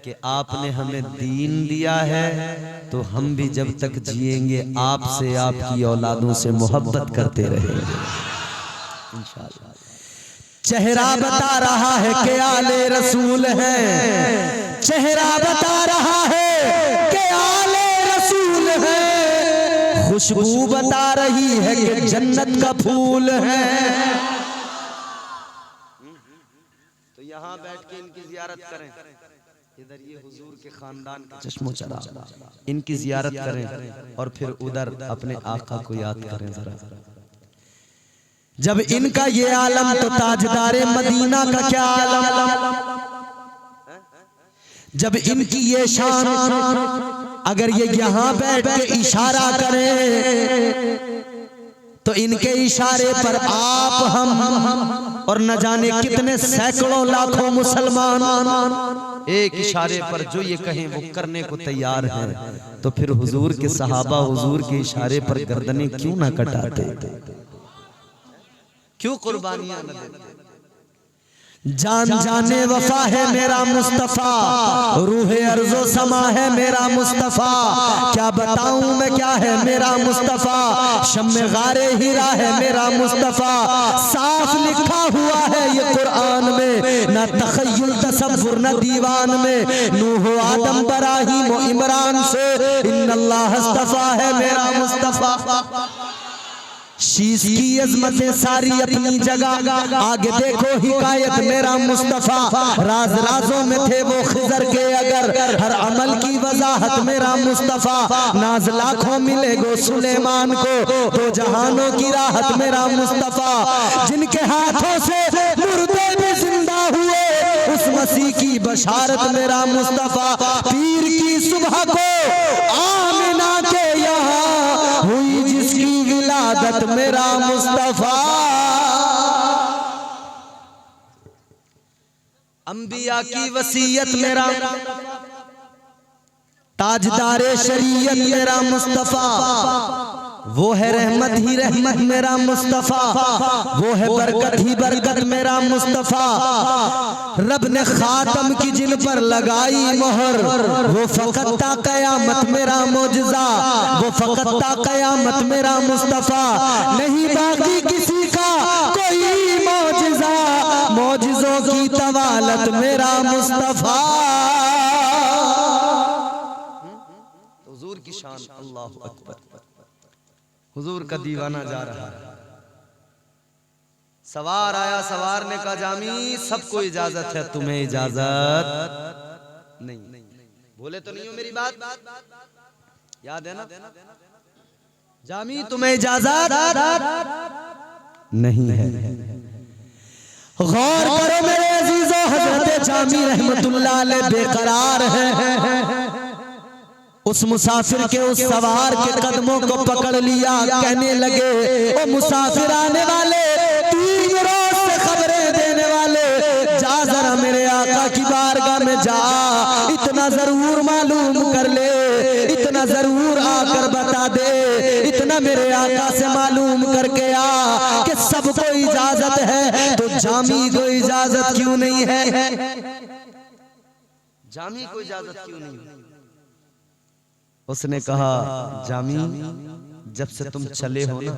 कि आपने हमें दीन दिया है, तो हम भी जब तक जिएंगे आपसे, आपकी औलादों से मोहब्बत करते रहेंगे इंशाअल्लाह। चेहरा बता रहा है कि आले रसूल है, चेहरा बता रहा है कि आले रसूल है, खुशबू बता रही है कि जन्नत का फूल है। तो यहाँ बैठ के इनकी जियारत करें। इधर ये हुजूर के खानदान के चश्मो चरा, इनकी जियारत करें और फिर उधर अपने आका को याद करें जरा। जब इनका ये आलम तो ताजदारे मदीना का क्या आलम। जब इनकी ये शान, अगर ये यहाँ बैठ के इशारा करें तो इनके इशारे पर आप, हम और न जाने कितने सैकड़ों लाखों मुसलमान एक इशारे पर जो ये कहें वो करने को तैयार हैं। तो फिर हुजूर के सहाबा हुजूर के इशारे पर गर्दनें क्यों ना कटाते, क्यों कुर्बानियां न देते। जान जाने वफा है मेरा मुस्तफा, रूहे अर्जो समा है मेरा मुस्तफा, क्या बताऊं मैं क्या है मेरा मुस्तफा, शम्मे गारे हीरा है मेरा मुस्तफा, साफ लिखा हुआ है ये कुरान में, न तखय्युल तसव्वुर न दीवान में, नूह आदम इब्राहीम इमरान से इन्नल्लाह अस्तफा है मेरा मुस्तफा। शीश की अजमतें सारी अपनी जगह, आगे देखो हिकायत मेरा मुस्तफा, राज राजों में थे वो खिजर के अगर, हर अमल की वजाहत मेरा मुस्तफा, नाज लाखों मिले गो सुलेमान को, दो जहानों की राहत मेरा मुस्तफा, जिनके हाथों से मुर्दे भी जिंदा हुए उस मसीह की बशारत मेरा मुस्तफा, पीर की सुबह को आमिना के यहाँ हुई जिसकी विलादत मेरा मुस्तफा, अंबिया की वसीयत मेरा, ताजदारे शरीयत मेरा मुस्तफा, वो है रहमत ही रहमत मेरा मुस्तफा, वो है बरकत ही बरकत मेरा मुस्तफा, रब ने खातम की जिन पर लगाई मोहर, वो फकत ता कयामत मेरा मौजज़ा, वो फकत ता कयामत मेरा मुस्तफा, नहीं बाकी किसी का कोई मौजज़ा, मौजज़ों की तवालत मेरा मुस्तफा। हुजूर की शान, अल्लाहु अकबर। हुजूर का दीवाना जा रहा है, सवार आया, सवार ने कहा जामी सबको इजाजत है, तुम्हें इजाजत नहीं। बोले तो नहीं हो मेरी बात, याद है ना? जामी तुम्हें इजाजत नहीं है। गौर करो मेरे अजीजों, हजरत जामी रहमतुल्लाह अलैह बेकरार है, उस मुसाफिर के उस सवार के कदमों को पकड़ लिया, कहने लगे ओ मुसाफिर आने वाले, 3 रोज से खबरें देने वाले, जा जरा मेरे आका की बारगाह में जा, इतना जरूर मालूम कर ले, इतना जरूर आकर बता दे, इतना मेरे आका से मालूम करके आ कि सबको इजाजत है तो जामी को इजाजत क्यों नहीं है? जामी को इजाजत क्यों नहीं? उसने कहा जामी, जब से तुम चले हो ना,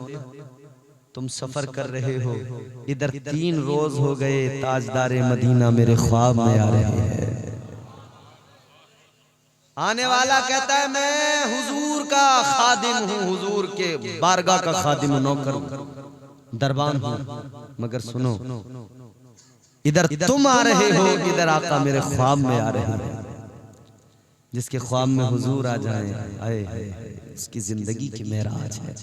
तुम सफर कर रहे हो, इधर 3 रोज हो गए, ताजदारे मदीना मेरे ख्वाब में आ रहे हैं। आने वाला कहता है मैं हुजूर का खादिम हूँ, हुजूर के बारगाह का खादिम, नौकर दरबान हूँ, मगर सुनो इधर तुम आ रहे हो, इधर आका मेरे ख्वाब में आ रहे हैं। जिसके ख्वाब में हुजूर आ जाए, आए उसकी जिंदगी की मेराज है।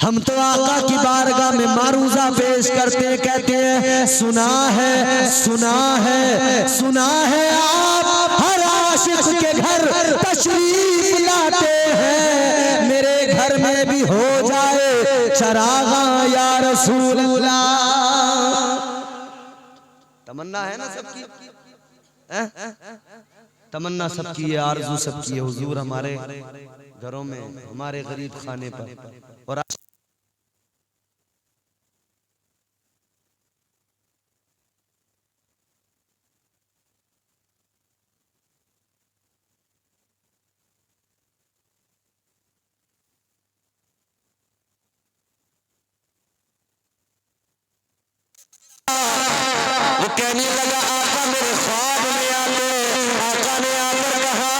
हम तो आका की बारगाह में मारूजा पेश करते, कहते हैं सुना है सुना है सुना है, आप हर आशिक के घर तशरीफ लाते हैं, मेरे घर में भी हो जाए चरागा या रसूल अल्लाह। तमन्ना है ना सबकी, तमन्ना सबकी है, आरज़ू सबकी है, हुजूर हमारे घरों में, हमारे गरीब खाने पर। और वो कहने लगा आका मेरे ख्वाब में आते। आका ने आकर कहा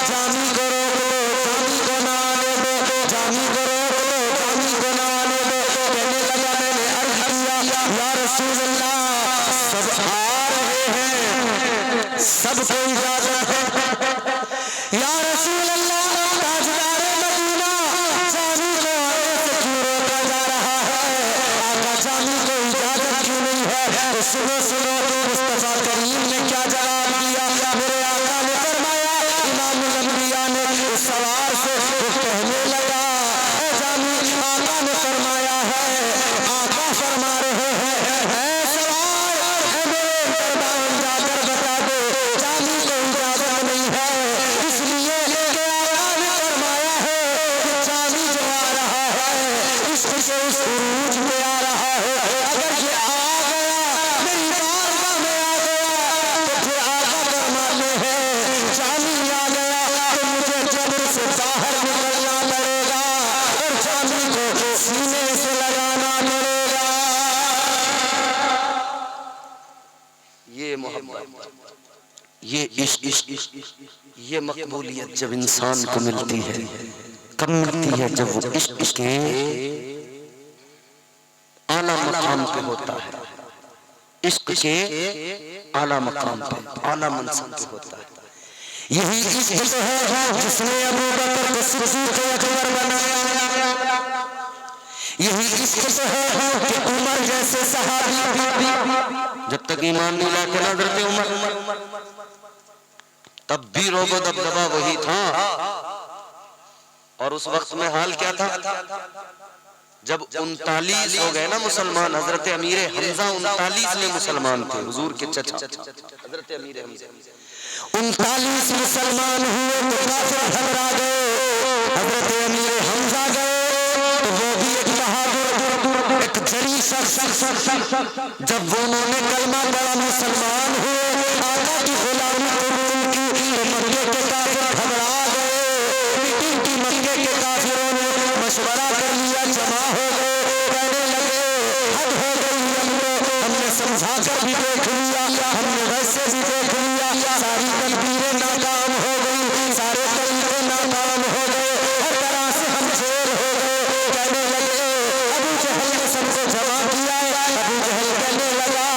जामी को रोक लो, जामी को ना आने दो, जामी को रोक लो, जामी को ना आने दो। कहने लगा मैंने अर्ज किया या रसूल अल्लाह सब आ रहे हैं, सबको इजाजत है। या रसूल अल्लाह ताजदारे मदीना जामी को आने से क्यों रोका जा रहा है? आका जामी को इजाजत क्यों नहीं है? तो सुनो सुनो मुस्तफा करीम ने क्या जवाब दिया। मेरे आका ने फरमाया, इमामुल अंबिया ने उस सवार से कहने लगा ए जामी, आका ने फरमाया है, आका फरमा रहे हैं ऐ सवार ऐ मेरे दरबार जाकर बता दो जामी को इजाजत नहीं है, इसलिए कि आका ने फरमाया है कि जामी जो आ रहा है इश्क के उस उरूज में आ रहा है। अगर ये आ गया मेरी बारगाह में आ गया तो फिर आका फरमाते हैं जामी आ गया तो मुझे जबर से बाहर निकलना पड़ेगा और जामी को सीने से लगाना पड़ेगा। ये मोहब्बत, ये इश्क, ये मकबूलियत जब इंसान को मिलती है कब मिलती है? जब वो इश्क के आला मकाम पे होता है, इश्क के आला मकाम पे, आला मंसब पे होता है। यही इश्क तो है जिसने अबू बकर को सिद्दीक़ अकबर बनाया। यही इश्क तो है कि उमर जैसे सहाबी जब तक ईमान नहीं लाके ना डरते उमर, तब भी रोबो दबदबा वही था। और उस वक्त में हाल क्या था? जब 39 हो गए ना मुसलमान, हजरत अमीर हमजा 39 में मुसलमान थे, हुजूर के चचा हजरत अमीर हमजा 39 मुसलमान हुए तो काफिर घबरा गए। हजरत अमीर हमजा गए तो वो भी एक बहादुर एक जरी शख्स जब वो उन्होंने कलमा पढ़ा मुसलमान हुए, आका की गुलामी कबूल की तो मक्के के काफिर घबरा गए। मीटिंग की मक्के के काफिरों ने मशवरा कर लिया, जमा हो गए, कहने लगे हद हो गई, हमने समझा कर भी देख लिया, हमने वैसे भी देख लिया, सारी तदबीरें नाकाम हो गई, सारे तरीके नाकाम हो गए, हर तरह से हम फेल हो गए। कहने लगे अबू जहल ने सबको जमा किया है। अबू जहल कहने लगा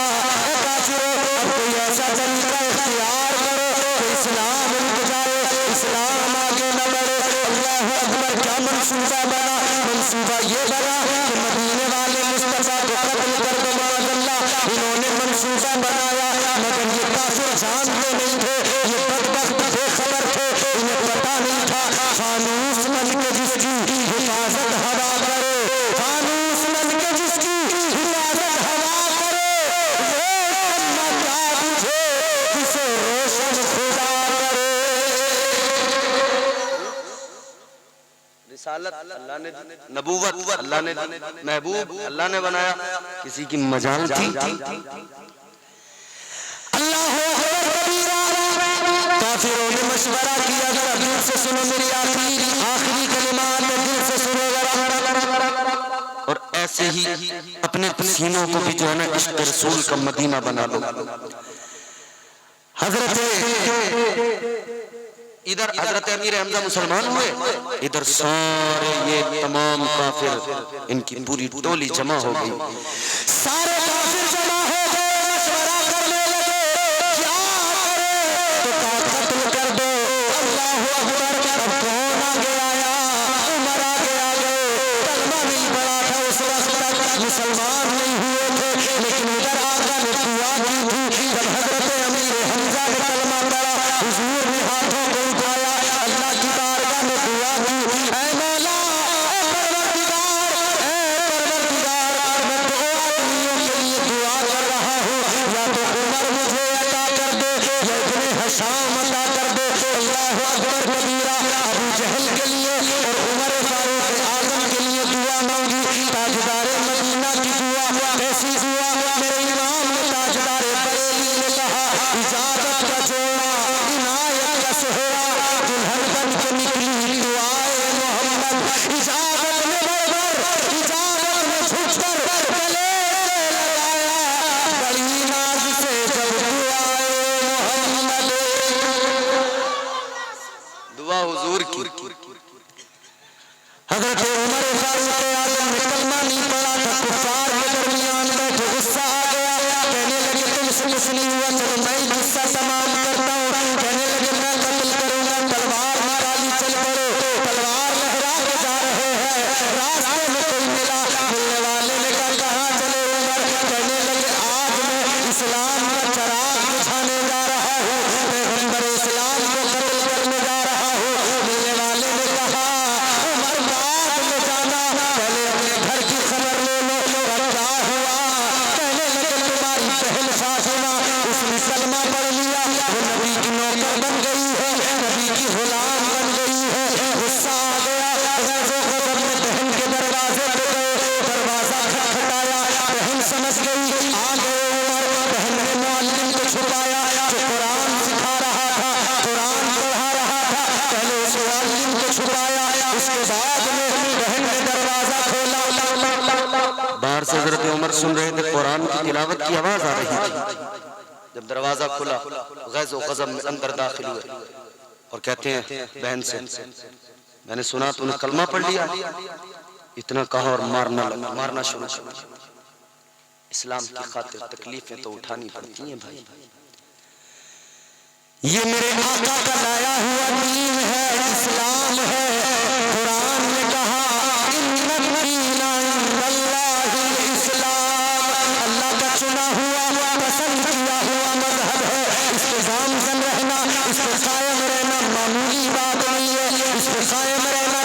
काफिरों अब कोई ऐसा तरीका इख्तियार करो कि इस्लाम रुक जाए, इस्लाम आगे न बढ़े। अल्लाह अकबर, क्या मंसूबा बना? मंसूबा ये बना कि मदीने वाले मुस्तफा को कत्ल कर दो माअल्लाह। इन्होंने मंसूबा बनाया मगर ये काफिर जानते नहीं थे, ये बदबख्त बेखबर थे, इन्हें पता नहीं था फानूस बन के जिसकी हिफाजत हवा करे, फानूस बन के जिसकी हिफाजत हवा करे, वो क्या बुझे जिसे रोशन खुदा करे। रिसालत अल्लाह ने, नबूवत अल्लाह ने, महबूब अल्लाह ने बनाया, किसी की मजाल थी? अल्लाह काफिरों ने मशवरा किया, जरा दिल से सुनो मेरी आखिरी कलिमात में दिल से सुनो जरा। और ऐसे ही अपने सीनों को भी जो है ना इश्क रसूल का मदीना बना लो। हजरत इधर हजरत अमीर हमजा मुसलमान हुए, इधर सारे ये तमाम काफिर इनकी पूरी टोली जमा हो गई। सारे काफिर जमा हो गए, मशवरा करने लगे क्या करें? तो कहा कत्ल कर दो। अल्लाह अकबर, अब कौन आगे आया? उमर आगे आ गए। कलमा नहीं पड़ा था उस वक्त तक, मुसलमान नहीं हुए थे, लेकिन इधर आका ने दुआ की थी। जब हजरत अमीर हमजा ने कलमा पढ़ा, हुजूर ने हाथों को उठाया, अल्लाह की बारगाह में दुआ की, ऐ मौला, ऐ परवरदिगार, मैं दो आदमियों के लिए दुआ कर रहा हूँ, या तो उमर मुझे अता कर दे या इब्ने हशाम अता कर दे। अल्लाह अकबर कबीरा। अबू जहल के लिए और उमर फारूक आजम के लिए दुआ मांगी, ताजदारे मदीना की दुआ रास्ते में कोई मिला, मिलने वाले ने कहा कहाँ चले उमर? कहने लगे आज मैं इस्लाम का चराग बुझाने जा रहा हूँ, पैगंबर इस्लाम को कत्ल करने जा रहा हूँ। मिलने वाले ने कहा उमर बाद में जाना, पहले अपने घर की खबर ले लो, क्या हुआ? कहने लगे तुम्हारी बहन फातिमा, उसने कलमा पढ़ लिया, वो नबी की नौकर बन गई है, नबी की गुलाम बन गई है। गुस्सा आ गया, गैज़ो ग़ज़ब में बहन के दरवाजे पे गए, दरवाजा खटखटाया, बहन समझ गई आ गए उमर। बहन ने मुअल्लिम को छुपाया जो कुरान सिखा रहा था, कुरान पढ़ा रहा था, पहले उस मुअल्लिम को छुपाया, उसके बाद में बहन ने दरवाजा खोला। बाहर से हजरत उमर सुन रहे थे, कुरान की तिलावत की आवाज आ रही थी। जब दरवाजा खुला, गैज़ो ग़ज़ब में अंदर दाखिल हुए और कहते हैं बहन से, मैंने सुना तूने कलमा पढ़ लिया। इतना कहा और मारना शुरू किया। इस्लाम की खातिर तकलीफें तो उठानी पड़ती हैं भाई। ये मेरे आका का लाया हुआ दीन है, इस्लाम है। कुरान ने कहा इन्ना दीना इंदल्लाहिल इस्लाम, अल्लाह का चुना हुआ पसंद किया हुआ मजहब है। इस पे गामजन रहना, इस पे कायम रहना मामूली बात नहीं है, इस पे कायम रहना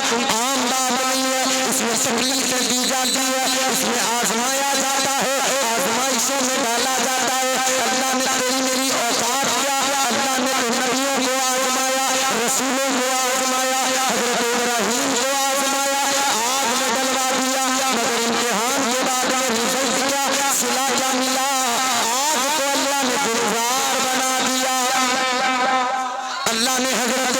कोई आम बात नहीं है। इसमें तकलीफें दी जाती है, इसमें आजमाया जाता है, आजमाइशों में डाला जाता है। अल्लाह ने तेरी मेरी औकात किया, अल्लाह ने तो नबियों को आजमाया, रसूलों को आजमाया, हज़रत इब्राहीम को आजमाया, आग में डलवा दिया, मगर इम्तिहान के बाद में रिजल्ट क्या, सिला क्या मिला? आग को अल्लाह ने गुलजार बना दिया। अल्लाह ने हज़रत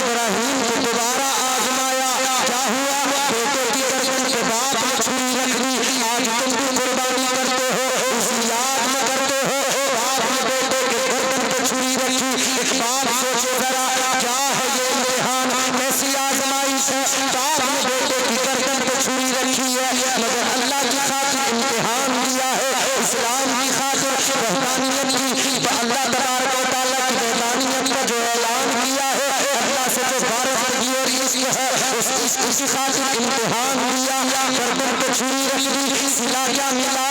इब्राहीम को दोबारा आजमाया, क्या हुआ? बेटे की गर्दन के बाद में छुरी रख दी। आज तुम भी कुर्बानी करते हो, उसी याद में करते हो, बाप ने बेटे के गर्दन पे छुरी रखी। एक बाप सोचे जरा क्या है ये इम्तिहान, कैसी आजमाइश है? बाप ने बेटे की गर्दन पे छुरी रखी है, मगर अल्लाह की खातिर इम्तिहान दिया है, इस्लाम की खातिर रहमानियत की, अल्लाह तबारक व तआला की रहमानियत का जो ऐलान किया है, अल्लाह से जो बारहगी और इश्क है, उसी खातिर इम्तिहान दिया। गर्दन पे छुरी रख दी, सिला क्या मिला?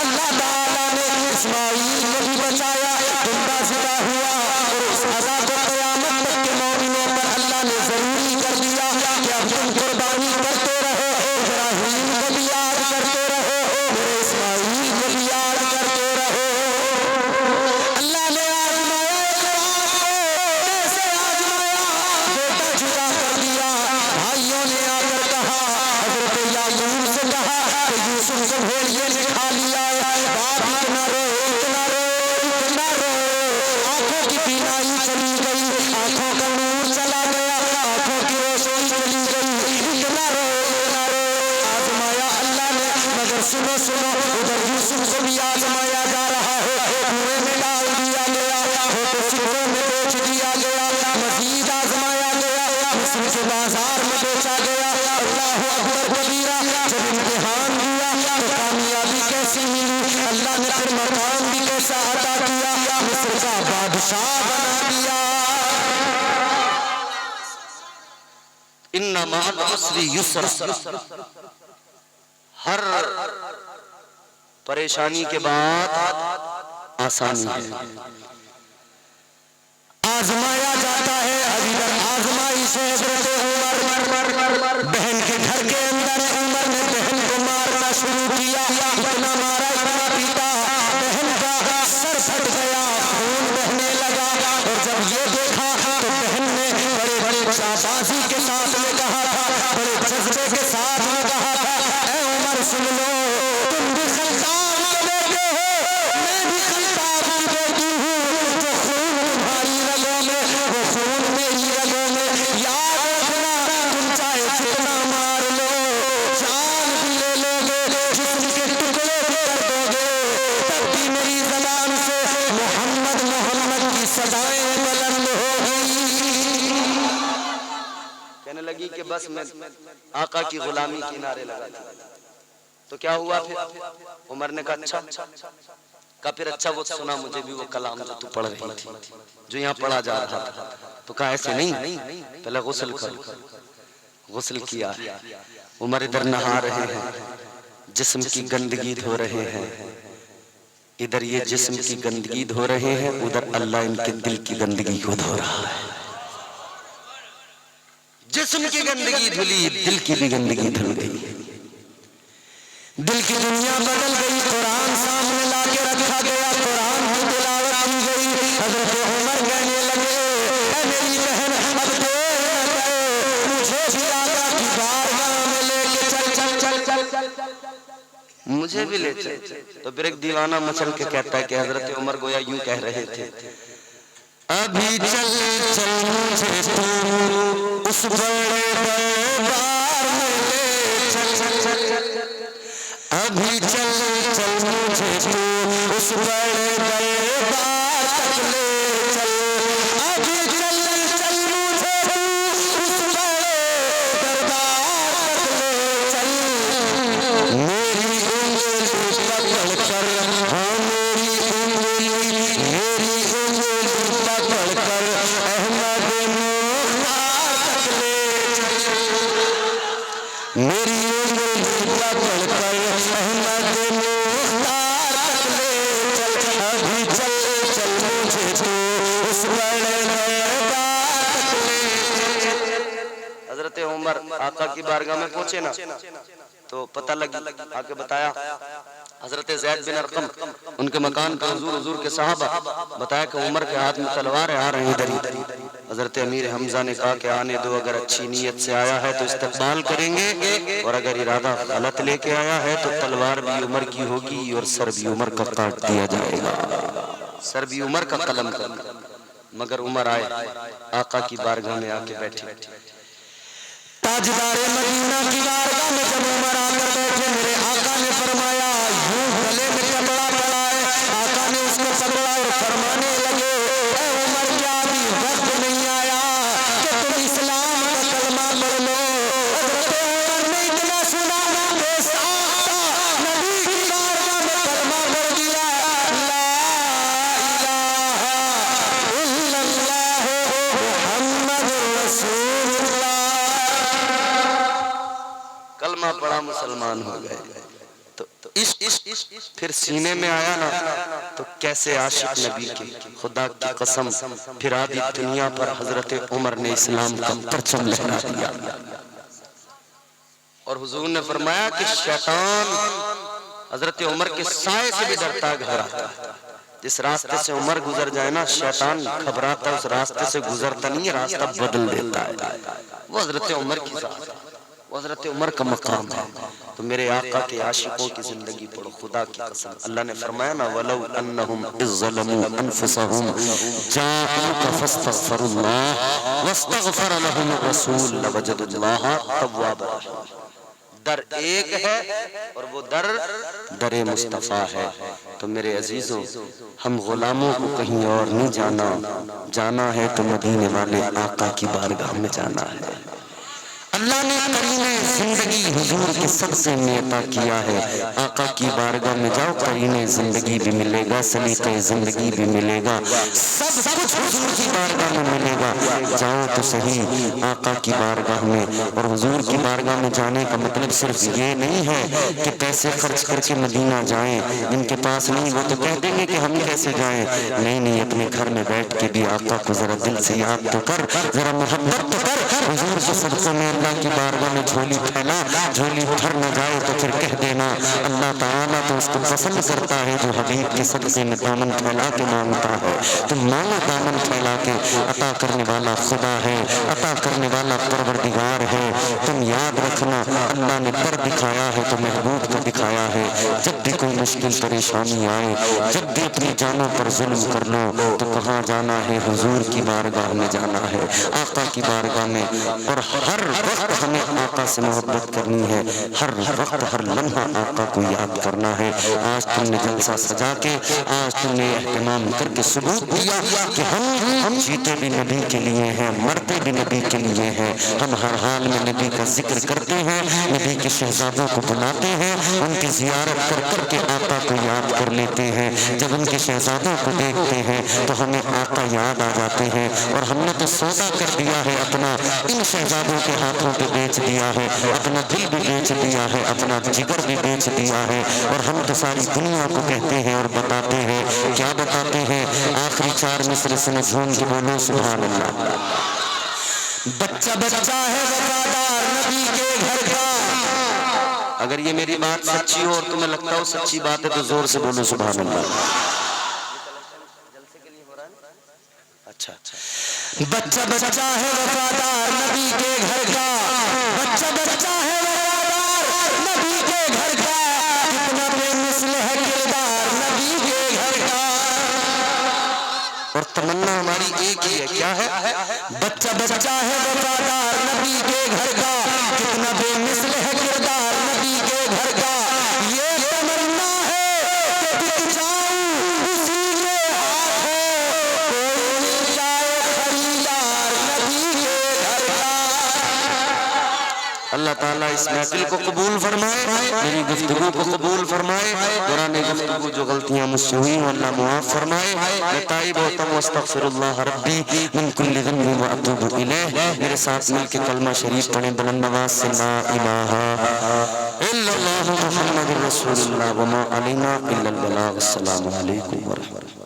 अल्लाह ताला ने इस्माईल को भी बचाया, जिंदा ज़िंदा हुआ, और उस अज़ा को क़यामत तक के मोमिनों पर अल्लाह ने ज़रूरी कर दिया कि अब तुम कुर्बानी करते रहो, इब्राहीम को भी याद करते रहो, मेरे इस्माईल को भी याद करते रहो। अल्लाह ने आजमाया कैसे आजमाया? बेटा जुदा कर दिया। भाइयों ने आकर कहा, हज़रत याकूब से कहा कि यूसुफ को भेड़िए ने खा लिया है। बाप इतना रोए, इतना रोए, इतना रोए, आंखों की बीनाई चली गई, आंखों का नूर चला गया, आंखों की रोशनी चली गई, इतना रोए, इतना रोए। आजमाया अल्लाह ने, मगर सुनो सुनो, उधर यूसुफ को भी आजमाया जा रहा है। कुएं में डाल दिया गया, छोटे चित्रों में बेच दिया गया, मजीद आजमाया गया, मिस्र के बाजार में बेचा गया। अल्लाह अकबर कबीरा। जब इम्तिहान दिया तो कामयाबी कैसी मिली? अल्लाह ने फिर मकाम भी कैसा अता किया, मिस्र का बादशाह बना दिया। इन्ना मअल उसरि युस्रा, हर परेशानी के बाद आसानी है। आजमाया जाता है, अभी तक आजमाइश है। हज़रत उमर बहन के घर के अंदर उमर ने बहन को मारना शुरू किया, इतना मारा, इतना पीटा, बहन का सर फट गया, खून बहने लगा। और जब ये देखा तो बहन ने बड़े बड़े चाबाजी के साथ में कहा था, बड़े जज्बे के साथ में कहा था, ऐ उमर सुन लो, तुम भी खल्ताब के बेटे हो, मैं भी खल्ताब की बेटी हूँ। जो खून तुम्हारी रगों में, वो खून मेरी रगों में। याद रखना, तुम चाहे जितना मार लो, जान भी ले लोगे, जिस्म के टुकड़े भी कर दोगे, तब भी मेरी ज़बान से मोहम्मद मोहम्मद की सदाएं बुलंद होगी। कहने लगी कि बस मैं आका की गुलामी के नारे लगा दी। तो क्या हुआ फिर? उमर ने कहा अच्छा, का फिर अच्छा वो सुना मुझे भी वो कलाम जो तू पढ़ रही थी, जो यहाँ पढ़ा जा रहा था। तो कहा ऐसे नहीं, पहले गुस्ल कर। गुस्ल किया, उमर इधर नहा रहे हैं, जिस्म की गंदगी धो रहे हैं। इधर ये जिस्म की गंदगी धो रहे हैं, उधर अल्लाह इनके दिल की गंदगी को धो रहा है। जिस्म की गंदगी धुली, दिल की भी गंदगी धुल गई। दिल की दुनिया बदल गई। कुरान सामने लाके रखा गया, कुरान की तिलावत की गई। हज़रत उमर कहने लगे, ऐ मेरी बहन, अब देर न करे, मुझे भी आका की बारगाह में लेके चल चल चल चल चल, मुझे भी ले चल। तो फिर एक दीवाना मचल के कहता है कि हज़रत उमर गोया यूं कह रहे थे, अभी चल चल मुझे तू उस बड़े दरबार में ले चल चल चल चल, अभी चल चल मुझे तू उस बड़े दरबार तक ले चल, अभी चल चल मुझे तू उस बड़े दरबार तक ले चल। मेरी उंगली पकड़ कर, हाँ मेरी उंगली पकड़ कर अहमद मुख्तार तक ले चल, मेरी उंगली पकड़ कर अहमद मुख्तार तक ले चल, अभी चल चल मुझे तू उस बड़े दरबार तक ले चल। हज़रत उमर आका की बारगाह में पहुंचे ना, तो पता लगी, आके बताया हज़रत ज़ैद बिन अरक़म उनके मकान पर हुजूर के सहाबा बताया कि उमर के हाथ में तलवार आ रही इधर ही। हज़रत अमीर हमजा ने कहा कि आने दो, अगर अच्छी नीयत से आया है तो इस्तक़बाल करेंगे, और अगर इरादा गलत लेके आया है तो तलवार भी उमर की होगी और सर भी उमर का काट दिया जाएगा, सर भी उमर का कलम कर। मगर उमर आए, आका की बारगाह में आके बैठे। ताजदारे मदीना की बारगाह में जब उमर आकर बैठे, मेरे आका ने फरमाया, यूं गले में कपड़ा पड़ा है। आका ने उसको पकड़ा और फरमाने लगे, ऐ उमर क्या अभी वक्त नहीं आया कि तुम इस्लाम का कलमा पढ़ लो। हज़रत उमर ने इतना सुना, बेसाख्ता नबी की बारगाह में कलमा पढ़ दिया, ला इलाहा इल्लल्लाह मुहम्मद रसूलुल्लाह। कलमा पढ़ा, मुसलमान हो गए। तो इस फिर सीने में आया ना, तो कैसे आशिक नबी के, खुदा की कसम, फिर आधी दुनिया पर हज़रत उमर ने इस्लाम का परचम लहरा दिया। और हुजूर ने फरमाया कि शैतान हज़रत उमर के साए से भी डरता घबराता है। जिस रास्ते से उमर गुजर जाए ना, शैतान घबराता, उस रास्ते से गुजरता नहीं है, रास्ता बदल देता है। वो हज़रत उमर की ज़ात है, वो हज़रत उमर का मकाम है। तो मेरे आका के आशिकों की जिंदगी पढ़ो, खुदा की कसम। अल्लाह ने फरमाया ना, वलौ अन्नहुम इज़्ज़लमू अनफुसहुम जाअूका फस्तगफिरुल्लाह वस्तगफर लहुमुर रसूल लवजदुल्लाह तव्वाबा। दर एक है और वो दर दरे मुस्तफ़ा है। तो मेरे अजीजों, हम गुलामों को कहीं और नहीं जाना, जाना है तो मदीने वाले आका की बारगाह में जाना है। अल्लाह ने करीने जिंदगी हुजूर के सबसे नेता किया है। आका की बारगाह में जाओ, करीने जिंदगी भी मिलेगा, सलीक़े जिंदगी भी मिलेगा, सब कुछ हुजूर की बारगाह में मिलेगा। जाओ तो सही आका की बारगाह में। और हुजूर की बारगाह में जाने का मतलब सिर्फ ये नहीं है कि पैसे खर्च करके मदीना जाएं, जिनके पास नहीं वो तो कह देंगे कि हम कैसे जाएं। नहीं, अपने घर में बैठ के भी आका को जरा दिल से याद तो कर, जरा मोहब्बत तो कर। हुजूर के सदक़े में अल्लाह की बारगाह में झोली फैला, झोली भर न जाए तो फिर कह देना, अल्लाह ताला तो उसको पसंद करता है जो हबीब के सदक़े में दामन फैला के मांगता है। तुम मांगो, दामन फैला के। अता करने वाला खुदा है, अता करने वाला परवरदिगार है। तुम याद रखना, अल्लाह ने पर दिखाया है तो महबूब को दिखाया है। जब भी कोई मुश्किल परेशानी आए, जब भी अपनी जानों पर जुल्म कर लो, तो कहाँ जाना है? हुजूर की बारगाह में जाना है, आका की बारगाह में। और हर वक्त हमें आका से मोहब्बत करनी है, हर वक्त हर लम्हा आका को याद करना है। है। आज तुमने जलसा सजा के, आज तुमने एहतमाम करके सबूत दिया कि हम जीते भी नबी के लिए हैं, मरते भी नबी के लिए हैं। हम हर हाल में नबी का जिक्र करते हैं, नबी के शहजादों को बुलाते हैं, उनकी जियारत कर करके आका को याद कर लेते हैं। जब उनके शहजादों को देखते हैं तो हमें आका याद आ जाते हैं। और हमने तो सौदा कर दिया है अपना, इन शहजादों के हाथों पे बेच दिया है, अपना दिल भी बेच दिया है, अपना जिगर भी बेच दिया है। और हम तो सारी दुनिया को कहते हैं और बताते हैं, क्या बताते हैं? आखिरी 4 मिसरे से न झूम के बोलो सुभान अल्लाह। बच्चा बच्चा है वफादार नबी के घर का। अगर ये मेरी बात सच्ची हो और तुम्हें लगता हो सच्ची बात है तो जोर से बोलो सुभान अल्लाह। अच्छा अच्छा। बच्चा बच्चा है वफादार नबी के घर का, बच्चा बच्चा है वफादार नबी के घर का, कितना बेमिसल है किरदार नबी के घर का। और तमन्ना हमारी एक ही है, क्या है? बच्चा बच्चा है वफादार नबी के घर का, कितना बेमिसल है किरदार नबी के घर का। ये तमन्ना है कि बिक जाऊं उसी के हाथों, कोई मिल जाए खरीदार नबी के घर का। अल्लाह ताला इस महफिल को कबूल फरमाए, मेरी गुफ्तगू को कबूल फरमाए। दौरान गुफ्तगू जो गलतियां मुझसे हुई अल्लाह मुआफ फरमाए। मैं ताइब होता हूँ अस्तगफिरुल्लाह रब्बी मिन कुल्लि ज़ंबि व अतूबु इलैह। मेरे साथ मिल के कलमा शरीफ पढ़ें बुलंद आवाज़ से, ला इलाहा इल्लल्लाहु मुहम्मदुर रसूलुल्लाह व मा अलैना इल्लल बलाग। अस्सलामु अलैकुम व रहमतुल्लाह।